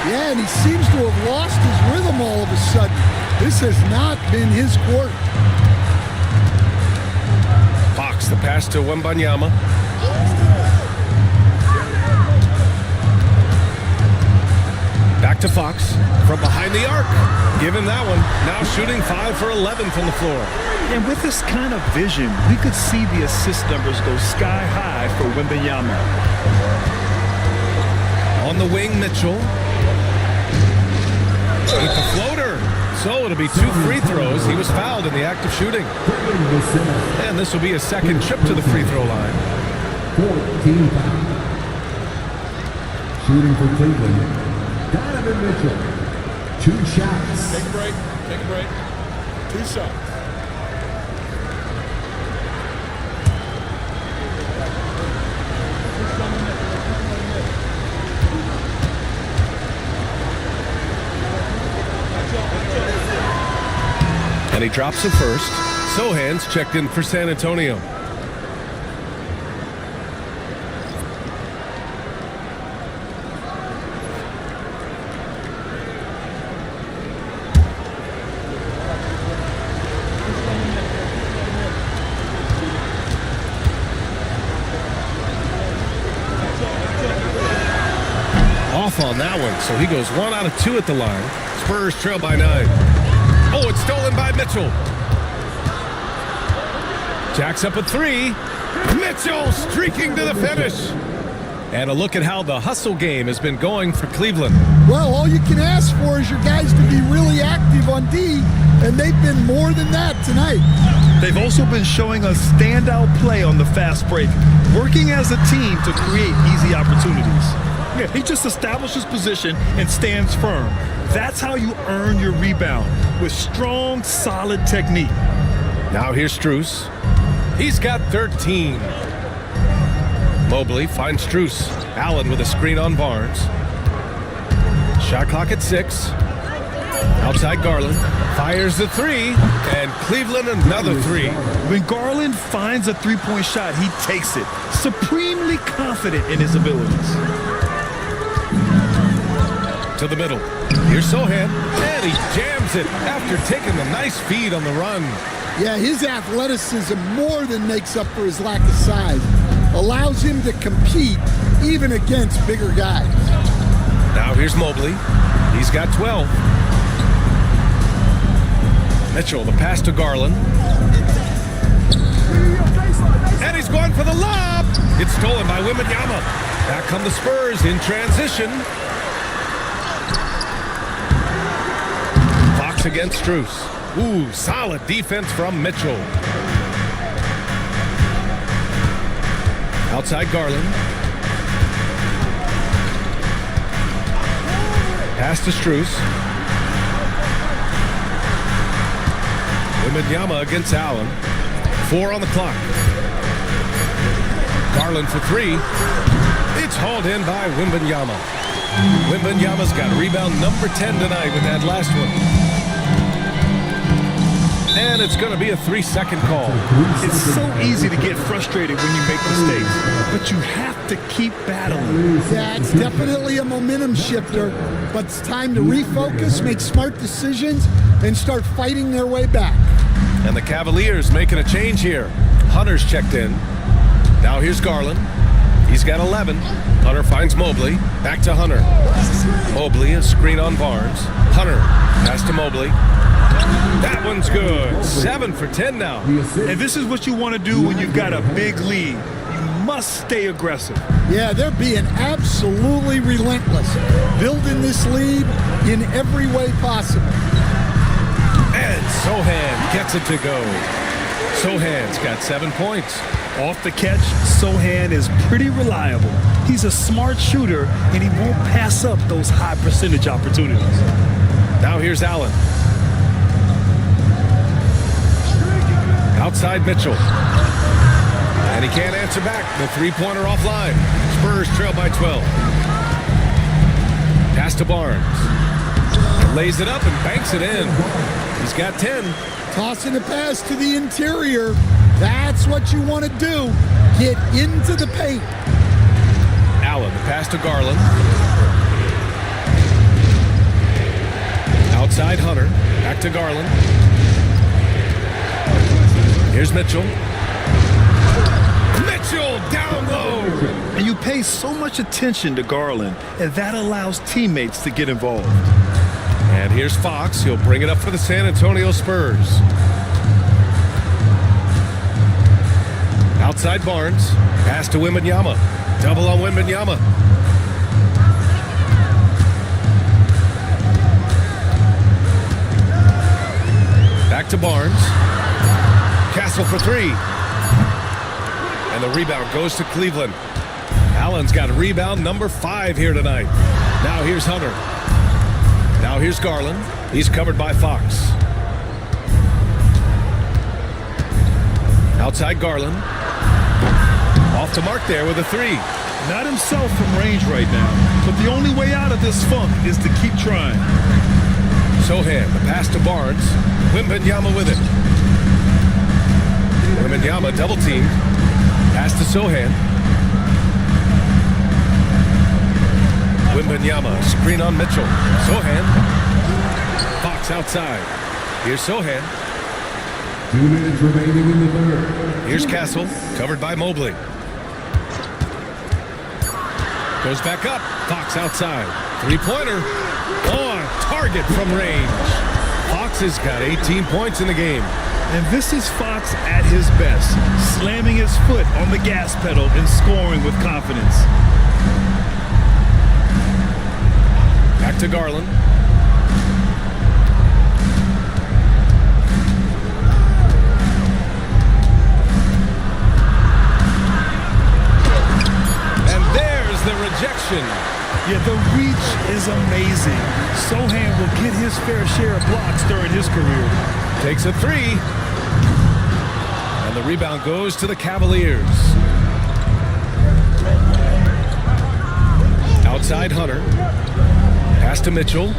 Speaker 3: Yeah, and he seems to have lost his rhythm all of a sudden. This has not been his quarter.
Speaker 2: Fox, the pass to Wembanyama. Back to Fox from behind the arc. Give him that one. Now shooting 5 for 11 from the floor.
Speaker 4: And with this kind of vision, we could see the assist numbers go sky high for Wembanyama.
Speaker 2: On the wing, Mitchell. With the floater. So it'll be 2 free throws. He was fouled in the act of shooting. And this will be his second trip to the free throw line.
Speaker 6: 14 foul. Shooting for Cleveland, Donovan Mitchell. 2 shots.
Speaker 5: Take a break. Take a break. 2 shots.
Speaker 2: And he drops it first. Sohan's checked in for San Antonio. Off on that one, so he goes 1 out of 2 at the line. Spurs trail by 9. Oh, it's stolen by Mitchell. Jacks up a 3. Mitchell streaking to the finish. And a look at how the hustle game has been going for Cleveland.
Speaker 3: Well, all you can ask for is your guys to be really active on D, and they've been more than that tonight.
Speaker 4: They've also been showing a standout play on the fast break, working as a team to create easy opportunities. Yeah, he just establishes position and stands firm. That's how you earn your rebound, with strong, solid technique.
Speaker 2: Now here's Strus. He's got 13. Mobley finds Strus. Allen with a screen on Barnes. Shot clock at 6. Outside Garland. Fires the 3. And Cleveland another 3.
Speaker 4: When Garland finds a three-point shot, he takes it, supremely confident in his abilities.
Speaker 2: To the middle. Here's Sohan. And he jams it after taking the nice feed on the run.
Speaker 3: Yeah, his athleticism more than makes up for his lack of size. Allows him to compete even against bigger guys.
Speaker 2: Now here's Mobley. He's got 12. Mitchell, the pass to Garland. And he's going for the lob. It's stolen by Wembanyama. Back come the Spurs in transition. Fox against Strus. Ooh, solid defense from Mitchell. Outside Garland. Pass to Strus. Wembanyama against Allen. 4 on the clock. Garland for 3. It's hauled in by Wembanyama. Wembanyama's got rebound number 10 tonight with that last one. And it's going to be a 3-second call.
Speaker 4: It's so easy to get frustrated when you make mistakes, but you have to keep battling.
Speaker 3: Yeah, it's definitely a momentum shifter, but it's time to refocus, make smart decisions, and start fighting their way back.
Speaker 2: And the Cavaliers making a change here. Hunter's checked in. Now here's Garland. He's got 11. Hunter finds Mobley. Back to Hunter. Mobley, a screen on Barnes. Hunter, pass to Mobley. That one's good. 7 for 10 now.
Speaker 4: And this is what you want to do when you've got a big lead. You must stay aggressive.
Speaker 3: Yeah, they're being absolutely relentless, building this lead in every way possible.
Speaker 2: And Sohan gets it to go. Sohan's got 7 points.
Speaker 4: Off the catch, Sohan is pretty reliable. He's a smart shooter, and he won't pass up those high percentage opportunities.
Speaker 2: Now here's Allen. Outside Mitchell. And he can't answer back. The three-pointer offline. Spurs trail by 12. Pass to Barnes. Lays it up and banks it in. He's got 10.
Speaker 3: Tossing a pass to the interior. That's what you want to do. Get into the paint.
Speaker 2: Allen, the pass to Garland. Outside Hunter. Back to Garland. Here's Mitchell. Mitchell down low.
Speaker 4: And you pay so much attention to Garland, and that allows teammates to get involved.
Speaker 2: And here's Fox. He'll bring it up for the San Antonio Spurs. Outside Barnes. Pass to Wembanyama. Double on Wembanyama. Back to Barnes. Castle for 3. And the rebound goes to Cleveland. Allen's got rebound number 5 here tonight. Now here's Hunter. Now here's Garland. He's covered by Fox. Outside Garland. Off the mark there with a 3.
Speaker 4: Not himself from range right now, but the only way out of this funk is to keep trying.
Speaker 2: Sohan, the pass to Barnes. Wembanyama with it. Wembanyama double teamed. Pass to Sohan. Wembanyama, screen on Mitchell. Sohan. Fox outside. Here's Sohan.
Speaker 6: 2 minutes remaining in the third.
Speaker 2: Here's Castle, covered by Mobley. Goes back up. Fox outside. Three-pointer. On target from range. Fox has got 18 points in the game.
Speaker 4: And this is Fox at his best, slamming his foot on the gas pedal and scoring with confidence.
Speaker 2: Back to Garland. And there's the rejection.
Speaker 4: Yeah, the reach is amazing. Sohan will get his fair share of blocks during his career.
Speaker 2: Takes a three. And the rebound goes to the Cavaliers. Outside Hunter. Pass to Mitchell.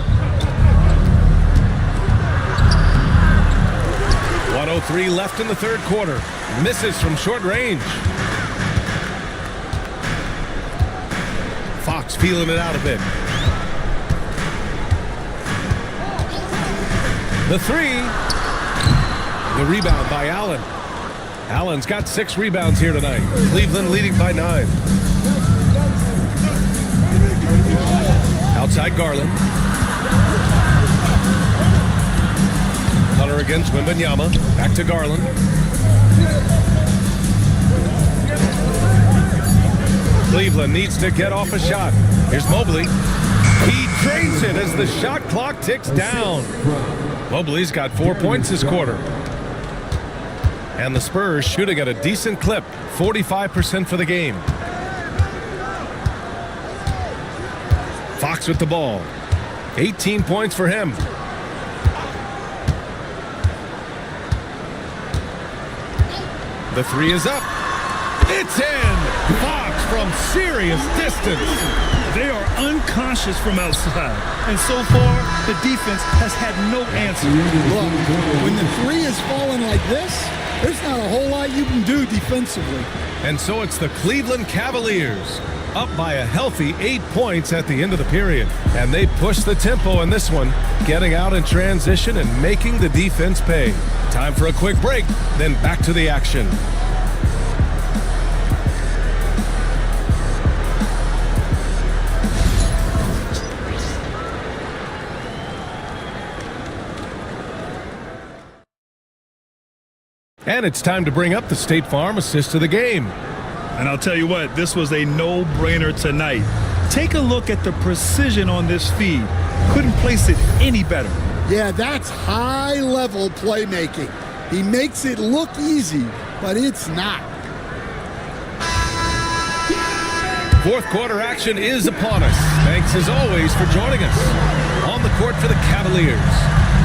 Speaker 2: 1:03 left in the third quarter. Misses from short range. Fox feeling it out a bit. The three. The rebound by Allen. Allen's got 6 rebounds here tonight. Cleveland leading by 9. Outside Garland. Hunter against Wembanyama. Back to Garland. Cleveland needs to get off a shot. Here's Mobley. He drains it as the shot clock ticks down. Mobley's got 4 points this quarter. And the Spurs shooting at a decent clip, 45% for the game. Fox with the ball. 18 points for him. The three is up. It's in. Fox from serious distance.
Speaker 4: They are unconscious from outside. And so far, the defense has had no answer.
Speaker 3: Look, when the three is falling like this, there's not a whole lot you can do defensively.
Speaker 2: And so it's the Cleveland Cavaliers up by a healthy 8 points at the end of the period. And they push the tempo in this one, getting out in transition and making the defense pay. Time for a quick break, then back to the action. And it's time to bring up the State Farm assist of the game.
Speaker 4: And I'll tell you what, this was a no-brainer tonight. Take a look at the precision on this feed. Couldn't place it any better.
Speaker 3: Yeah, that's high-level playmaking. He makes it look easy, but it's not.
Speaker 2: Fourth quarter action is upon us. Thanks as always for joining us. On the court for the Cavaliers.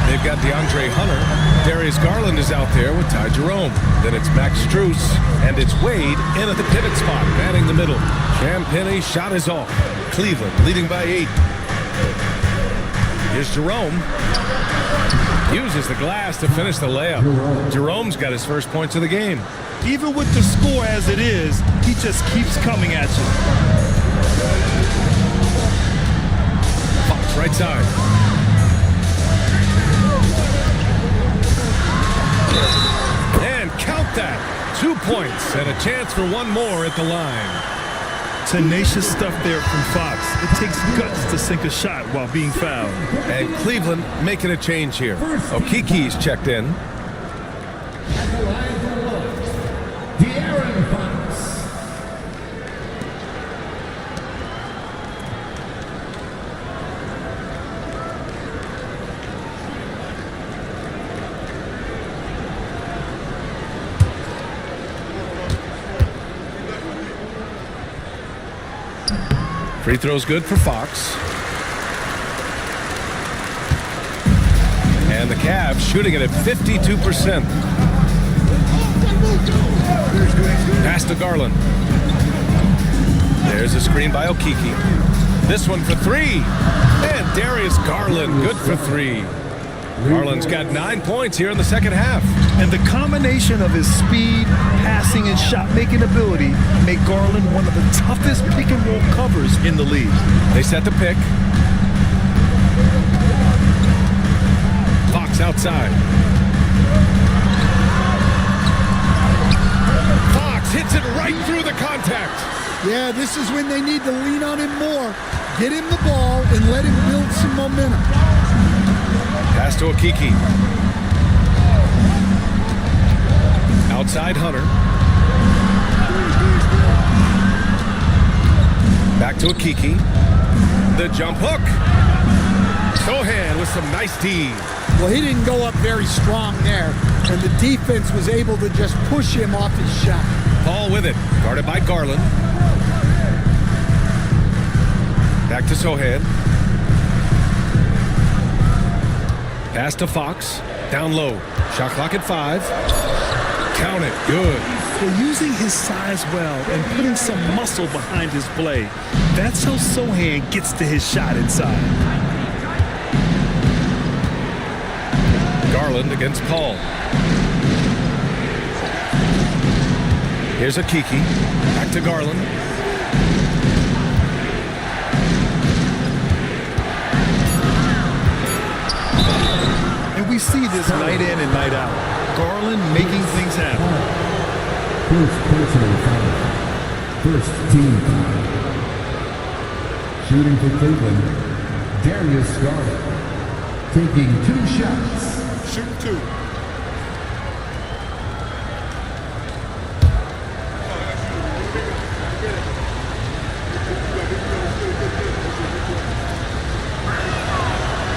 Speaker 2: They've got DeAndre Hunter. Darius Garland is out there with Ty Jerome. Then it's Max Strus, and it's Wade in at the pivot spot, manning the middle. Champagny shot is off. Cleveland leading by 8. Here's Jerome. Uses the glass to finish the layup. Jerome's got his first points of the game.
Speaker 4: Even with the score as it is, he just keeps coming at you.
Speaker 2: Fox right side. And count that. 2 points and a chance for one more at the line.
Speaker 4: Tenacious stuff there from Fox. It takes guts to sink a shot while being fouled.
Speaker 2: And Cleveland making a change here. Okiki's checked in.
Speaker 6: At the line for one, De'Aaron Fox.
Speaker 2: Free throw's good for Fox. And the Cavs shooting it at 52%. Pass to Garland. There's a screen by Okiki. This one for 3. And Darius Garland, good for 3. Garland's got 9 points here in the second half.
Speaker 4: And the combination of his speed, passing, and shot-making ability make Garland one of the toughest pick-and-roll covers in the league.
Speaker 2: They set the pick. Fox outside. Fox hits it right through the contact.
Speaker 3: Yeah, this is when they need to lean on him more. Get him the ball and let him build some momentum.
Speaker 2: Pass to Akiki. Outside Hunter. Back to Akiki. The jump hook. Sohan with some nice D.
Speaker 3: Well, he didn't go up very strong there, and the defense was able to just push him off his shot.
Speaker 2: Paul with it. Guarded by Garland. Back to Sohan. Pass to Fox. Down low. Shot clock at 5. Count it. Good.
Speaker 4: Well, using his size well and putting some muscle behind his play. That's how Sohan gets to his shot inside.
Speaker 2: Garland against Paul. Here's Akiki. Back to Garland.
Speaker 4: And we see this night in and night out. Garland making things happen.
Speaker 6: First personal foul. First team foul. Shooting for Cleveland, Darius Garland. Taking 2 shots.
Speaker 5: Shooting 2.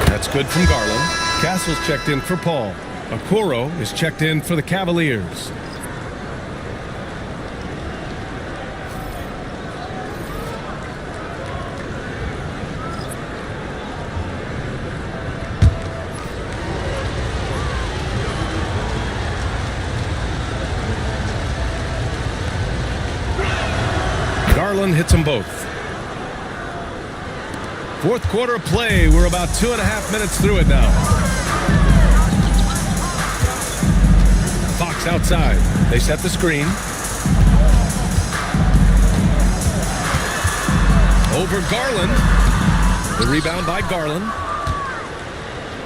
Speaker 2: That's good from Garland. Castle's checked in for Paul. Okoro is checked in for the Cavaliers. Garland hits them both. Fourth quarter of play. We're about 2.5 minutes through it now. Fox outside. They set the screen. Over Garland. The rebound by Garland.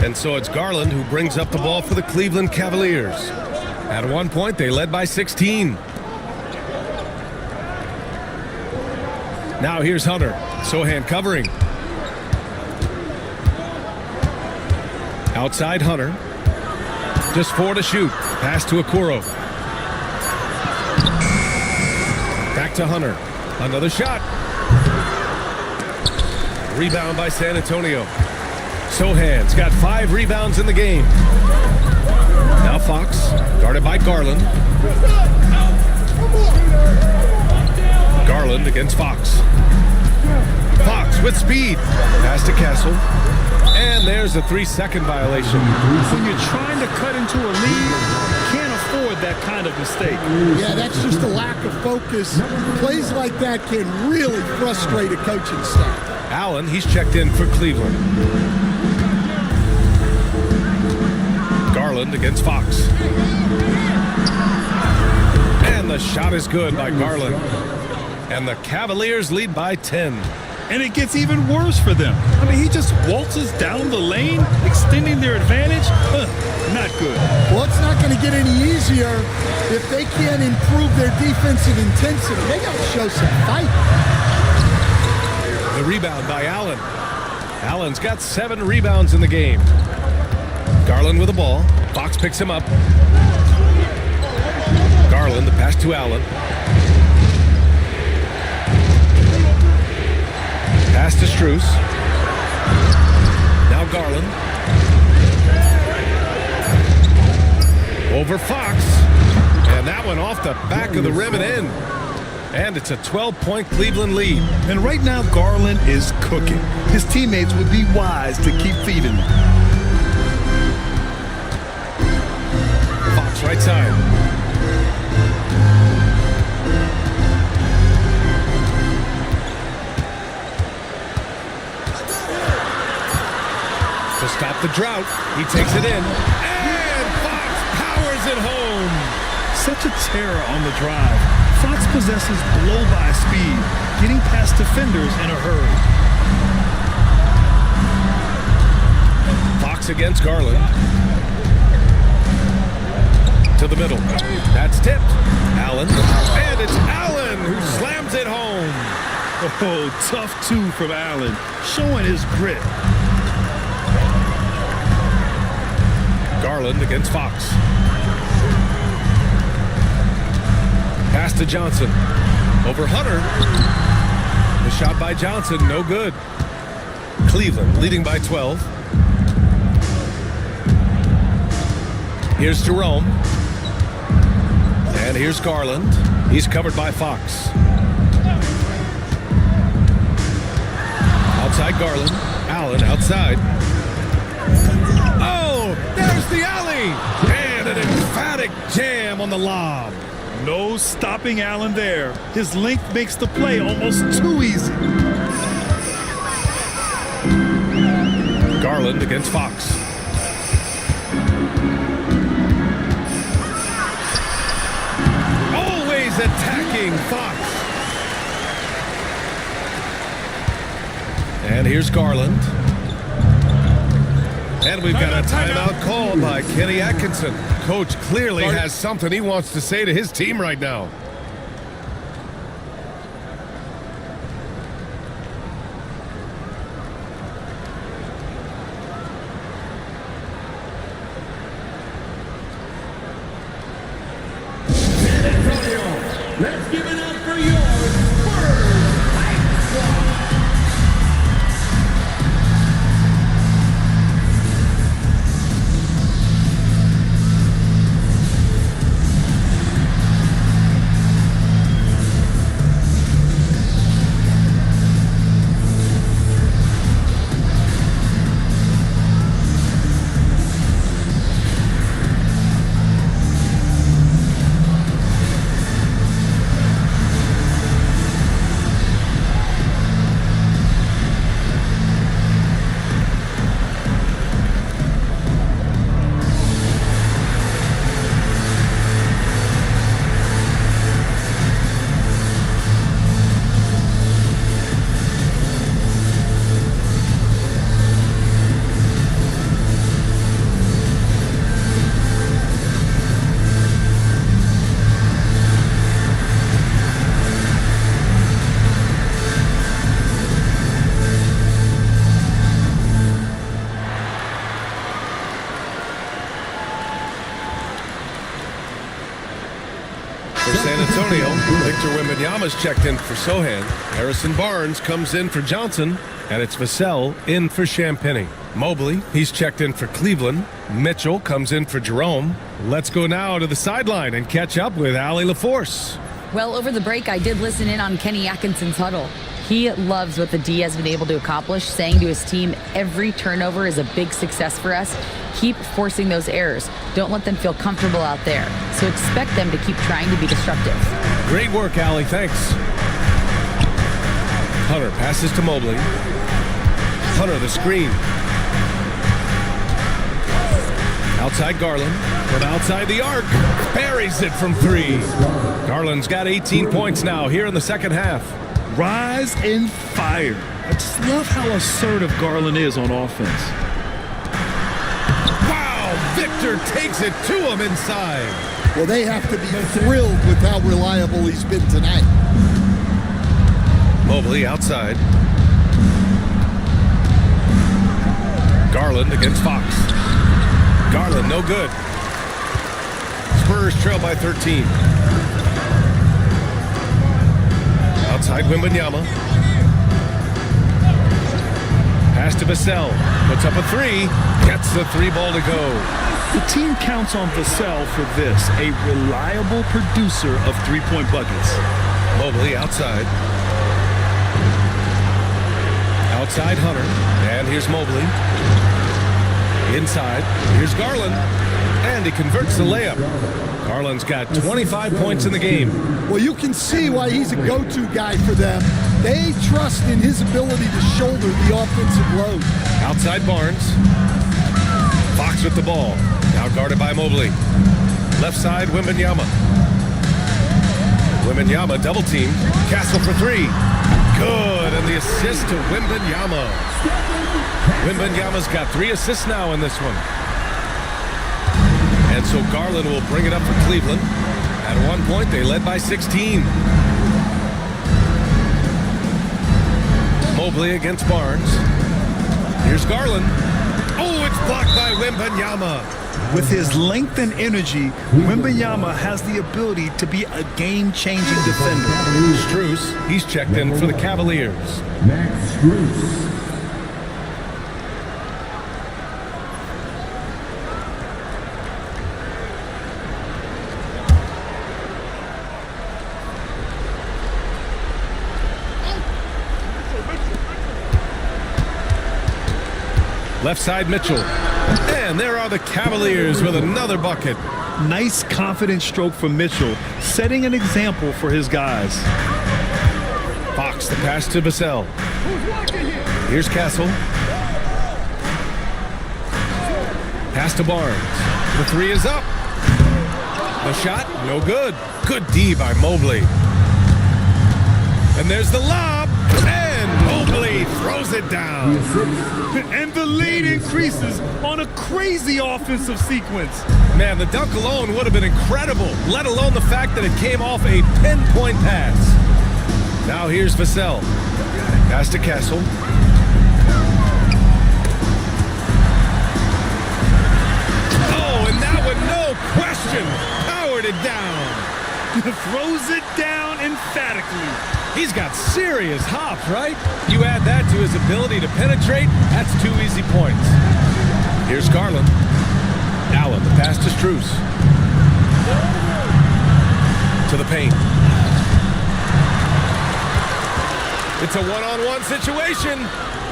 Speaker 2: And so it's Garland who brings up the ball for the Cleveland Cavaliers. At one point, they led by 16. Now here's Hunter. Sohan covering. Outside Hunter. Just 4 to shoot. Pass to Okoro. Back to Hunter. Another shot. Rebound by San Antonio. Sohan's got 5 rebounds in the game. Now Fox, guarded by Garland. Garland against Fox. Fox with speed. Pass to Castle. And there's a 3-second violation.
Speaker 4: When you're trying to cut into a lead, can't afford that kind of mistake.
Speaker 3: Yeah, that's just a lack of focus. Plays like that can really frustrate a coaching staff.
Speaker 2: Allen, he's checked in for Cleveland. Garland against Fox. And the shot is good by Garland. And the Cavaliers lead by 10.
Speaker 4: And it gets even worse for them. I mean, he just waltzes down the lane, extending their advantage. Not good.
Speaker 3: Well, it's not going to get any easier if they can't improve their defensive intensity. They got to show some fight.
Speaker 2: The rebound by Allen. Allen's got 7 rebounds in the game. Garland with the ball. Fox picks him up. Garland, the pass to Allen. Pass to Strus. Now Garland. Over Fox. And that one off the back of the rim and in. And it's a 12-point Cleveland lead.
Speaker 4: And right now, Garland is cooking. His teammates would be wise to keep feeding him.
Speaker 2: Fox right side. stop the drought. He takes it in. And Fox powers it home.
Speaker 4: Such a terror on the drive. Fox possesses blow-by speed, getting past defenders in a hurry.
Speaker 2: Fox against Garland. To the middle. That's tipped. Allen. And it's Allen who slams it home.
Speaker 4: Oh, tough two from Allen, showing his grit.
Speaker 2: Garland against Fox. Pass to Johnson. Over Hunter. The shot by Johnson, no good. Cleveland leading by 12. Here's Jerome. And here's Garland. He's covered by Fox. Outside Garland. Allen outside. Oh, there's the alley. And an emphatic jam on the lob.
Speaker 4: No stopping Allen there. His length makes the play almost too easy.
Speaker 2: Garland against Fox. Always attacking Fox. And here's Garland. And we've got a timeout called by Kenny Atkinson. Coach clearly has something he wants to say to his team right now.
Speaker 6: San Antonio, let's give it up for your Spurs Hype Squad.
Speaker 2: For San Antonio, Victor Wembanyama's checked in for Sohan. Harrison Barnes comes in for Johnson. And it's Vassell in for Champagny. Mobley, he's checked in for Cleveland. Mitchell comes in for Jerome. Let's go now to the sideline and catch up with Allie LaForce.
Speaker 7: Well, over the break, I did listen in on Kenny Atkinson's huddle. He loves what the D has been able to accomplish, saying to his team, every turnover is a big success for us. Keep forcing those errors. Don't let them feel comfortable out there. So expect them to keep trying to be disruptive.
Speaker 2: Great work, Allie. Thanks. Hunter passes to Mobley. Hunter, the screen. Outside Garland, but outside the arc. Buries it from three. Garland's got 18 points now here in the second half.
Speaker 4: Rise and fire. I just love how assertive Garland is on offense.
Speaker 2: Wow, Victor takes it to him inside.
Speaker 3: Well, they have to be thrilled with how reliable he's been tonight.
Speaker 2: Mobley outside. Garland against Fox. Garland, no good. Spurs trail by 13. Outside Wembanyama. Pass to Vassell. Puts up a three. Gets the three ball to go.
Speaker 4: The team counts on Vassell for this, a reliable producer of three-point buckets.
Speaker 2: Mobley outside. Outside Hunter. And here's Mobley. Inside. Here's Garland. And he converts the layup. Garland's got 25 points in the game.
Speaker 3: Well, you can see why he's a go-to guy for them. They trust in his ability to shoulder the offensive load.
Speaker 2: Outside Barnes. Fox with the ball. Now guarded by Mobley. Left side, Wembanyama. Wembanyama double teamed. Castle for three. Good, and the assist to Wembanyama. Wembanyama's got 3 assists now in this one. And so Garland will bring it up for Cleveland. At one point, they led by 16. Mobley against Barnes. Here's Garland. Oh, it's blocked by Wembanyama.
Speaker 4: With his length and energy, Wembanyama has the ability to be a game-changing defender.
Speaker 2: Strus, he's checked in for the Cavaliers.
Speaker 6: Max Strus.
Speaker 2: Left side, Mitchell. And there are the Cavaliers with another bucket.
Speaker 4: Nice, confident stroke from Mitchell, setting an example for his guys.
Speaker 2: Fox, the pass to Vassell. Here's Castle. Pass to Barnes. The three is up. The shot, no good. Good D by Mobley. And there's the lob. And Mobley throws it down.
Speaker 4: And the lead increases on a crazy offensive sequence.
Speaker 2: Man, the dunk alone would have been incredible, let alone the fact that it came off a pinpoint pass. Now here's Vassell. Pass to Castle. Oh, and that one, no question, powered it down.
Speaker 4: Throws it down emphatically.
Speaker 2: He's got serious hops, right? You add that to his ability to penetrate, that's 2 easy points. Here's Garland. Allen, the pass to Strus. To the paint. It's a one-on-one situation.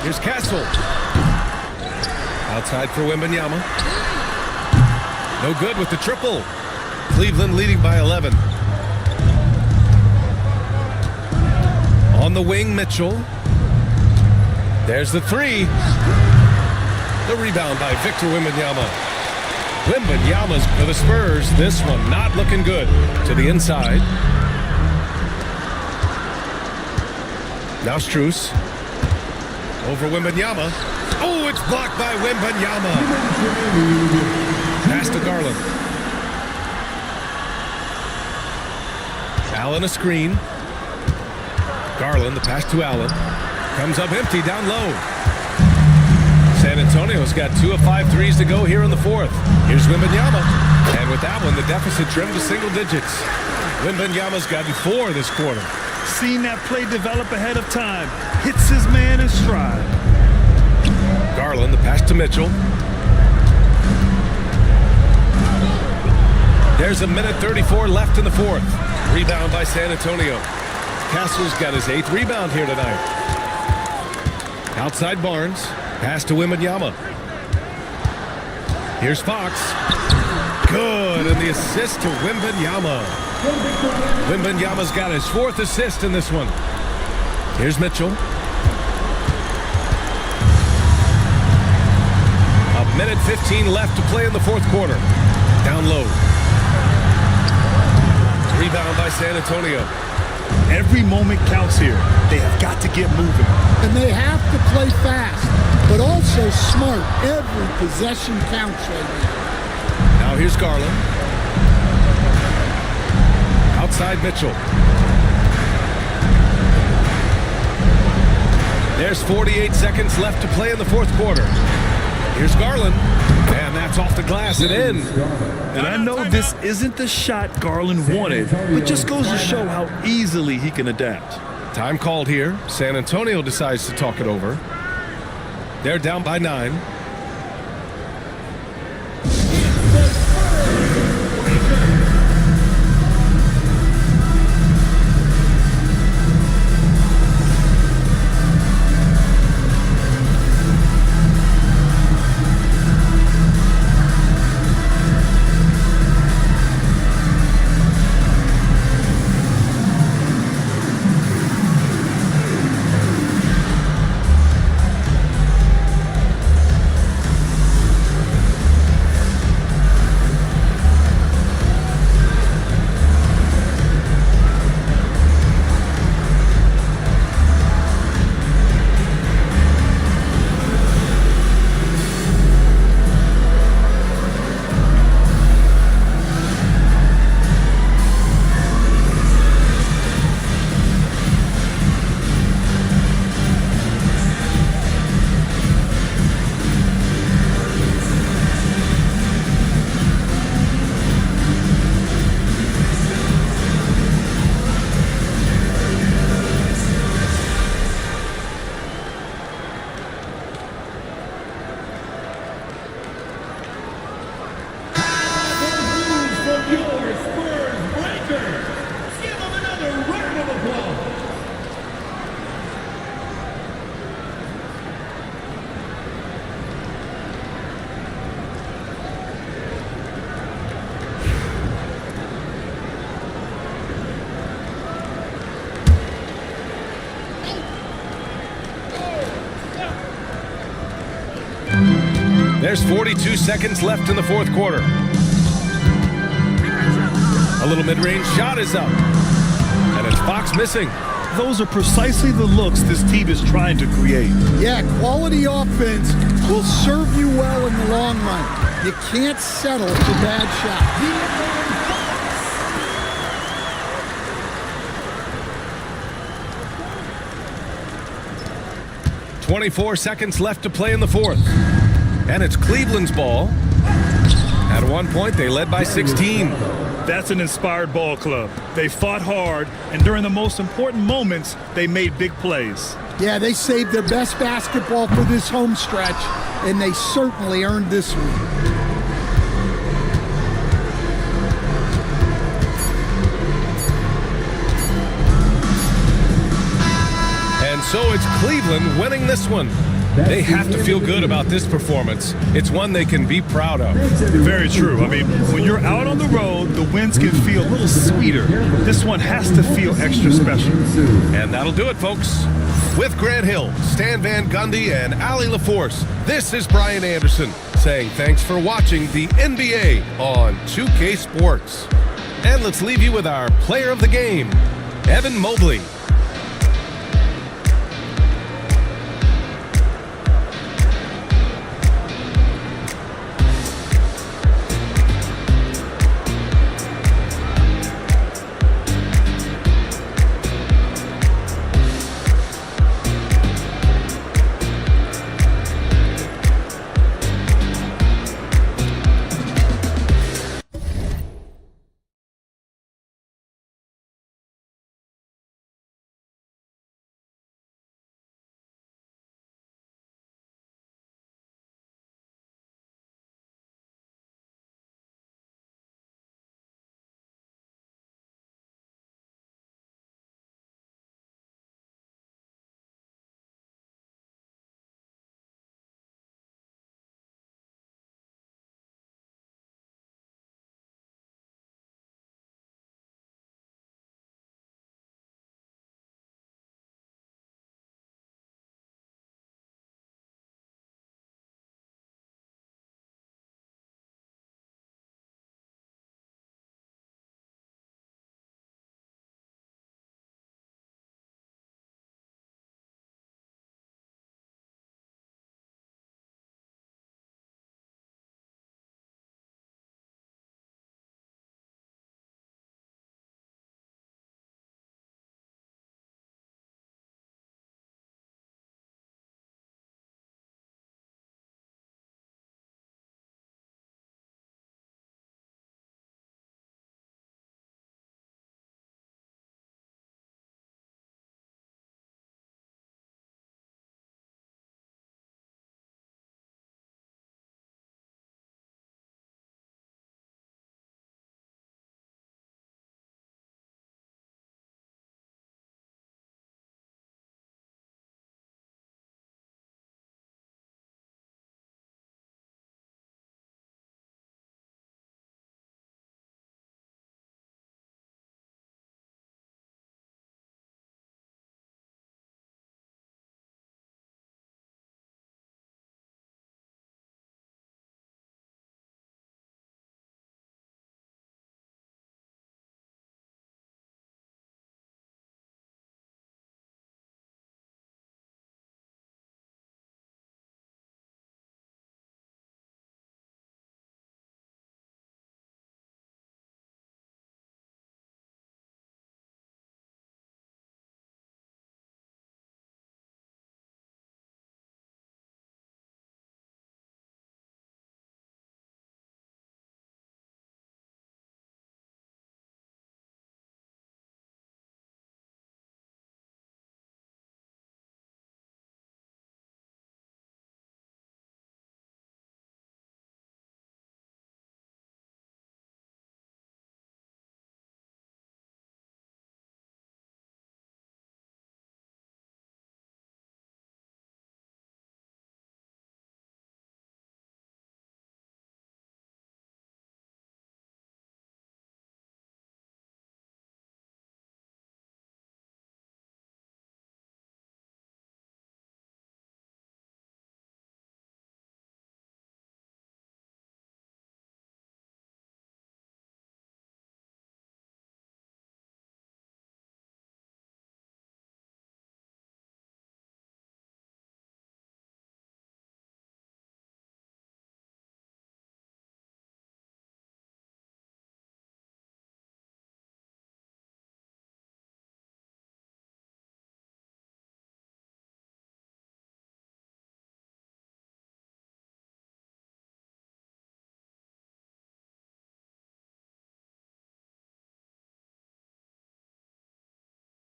Speaker 2: Here's Castle. Outside for Wembanyama. No good with the triple. Cleveland leading by 11. On the wing, Mitchell. There's the three. The rebound by Victor Wembanyama. Wembanyama's for the Spurs. This one not looking good. To the inside. Now Strus. Over Wembanyama. Oh, it's blocked by Wembanyama. Pass to Garland. Allen a screen. Garland, the pass to Allen. Comes up empty down low. San Antonio's got 2 of 5 threes to go here in the fourth. Here's Wembanyama. And with that one, the deficit trimmed to single digits. Wembanyama's gotten 4 this quarter.
Speaker 4: Seen that play develop ahead of time. Hits his man in stride.
Speaker 2: Garland, the pass to Mitchell. There's a minute 34 left in the fourth. Rebound by San Antonio. Castle's got his 8th rebound here tonight. Outside Barnes. Pass to Wembanyama. Here's Fox. Good, and the assist to Wembanyama. Wembanyama's got his 4th assist in this one. Here's Mitchell. A minute 15 left to play in the fourth quarter. Down low. Rebound by San Antonio.
Speaker 4: Every moment counts here. They have got to get moving.
Speaker 3: And they have to play fast, but also smart. Every possession counts right now.
Speaker 2: Now here's Garland. Outside Mitchell. There's 48 seconds left to play in the fourth quarter. Here's Garland. And that's off the glass and in.
Speaker 4: And I know this isn't the shot Garland wanted, but just goes to show how easily he can adapt.
Speaker 2: Time called here. San Antonio decides to talk it over. They're down by 9. There's 42 seconds left in the fourth quarter. A little mid-range shot is up. And it's Fox missing.
Speaker 4: Those are precisely the looks this team is trying to create.
Speaker 3: Yeah, quality offense will serve you well in the long run. You can't settle for bad shots.
Speaker 2: 24 seconds left to play in the fourth. And it's Cleveland's ball. At one point, they led by 16.
Speaker 4: That's an inspired ball club. They fought hard, and during the most important moments, they made big plays.
Speaker 3: Yeah, they saved their best basketball for this home stretch, and they certainly earned this one.
Speaker 2: And so it's Cleveland winning this one. They have to feel good about this performance. It's one they can be proud of.
Speaker 4: Very true. I mean, when you're out on the road, the wins can feel a little sweeter. This one has to feel extra special.
Speaker 2: And that'll do it, folks. With Grant Hill, Stan Van Gundy, and Allie LaForce, this is Brian Anderson saying thanks for watching the NBA on 2K Sports. And let's leave you with our player of the game, Evan Mobley.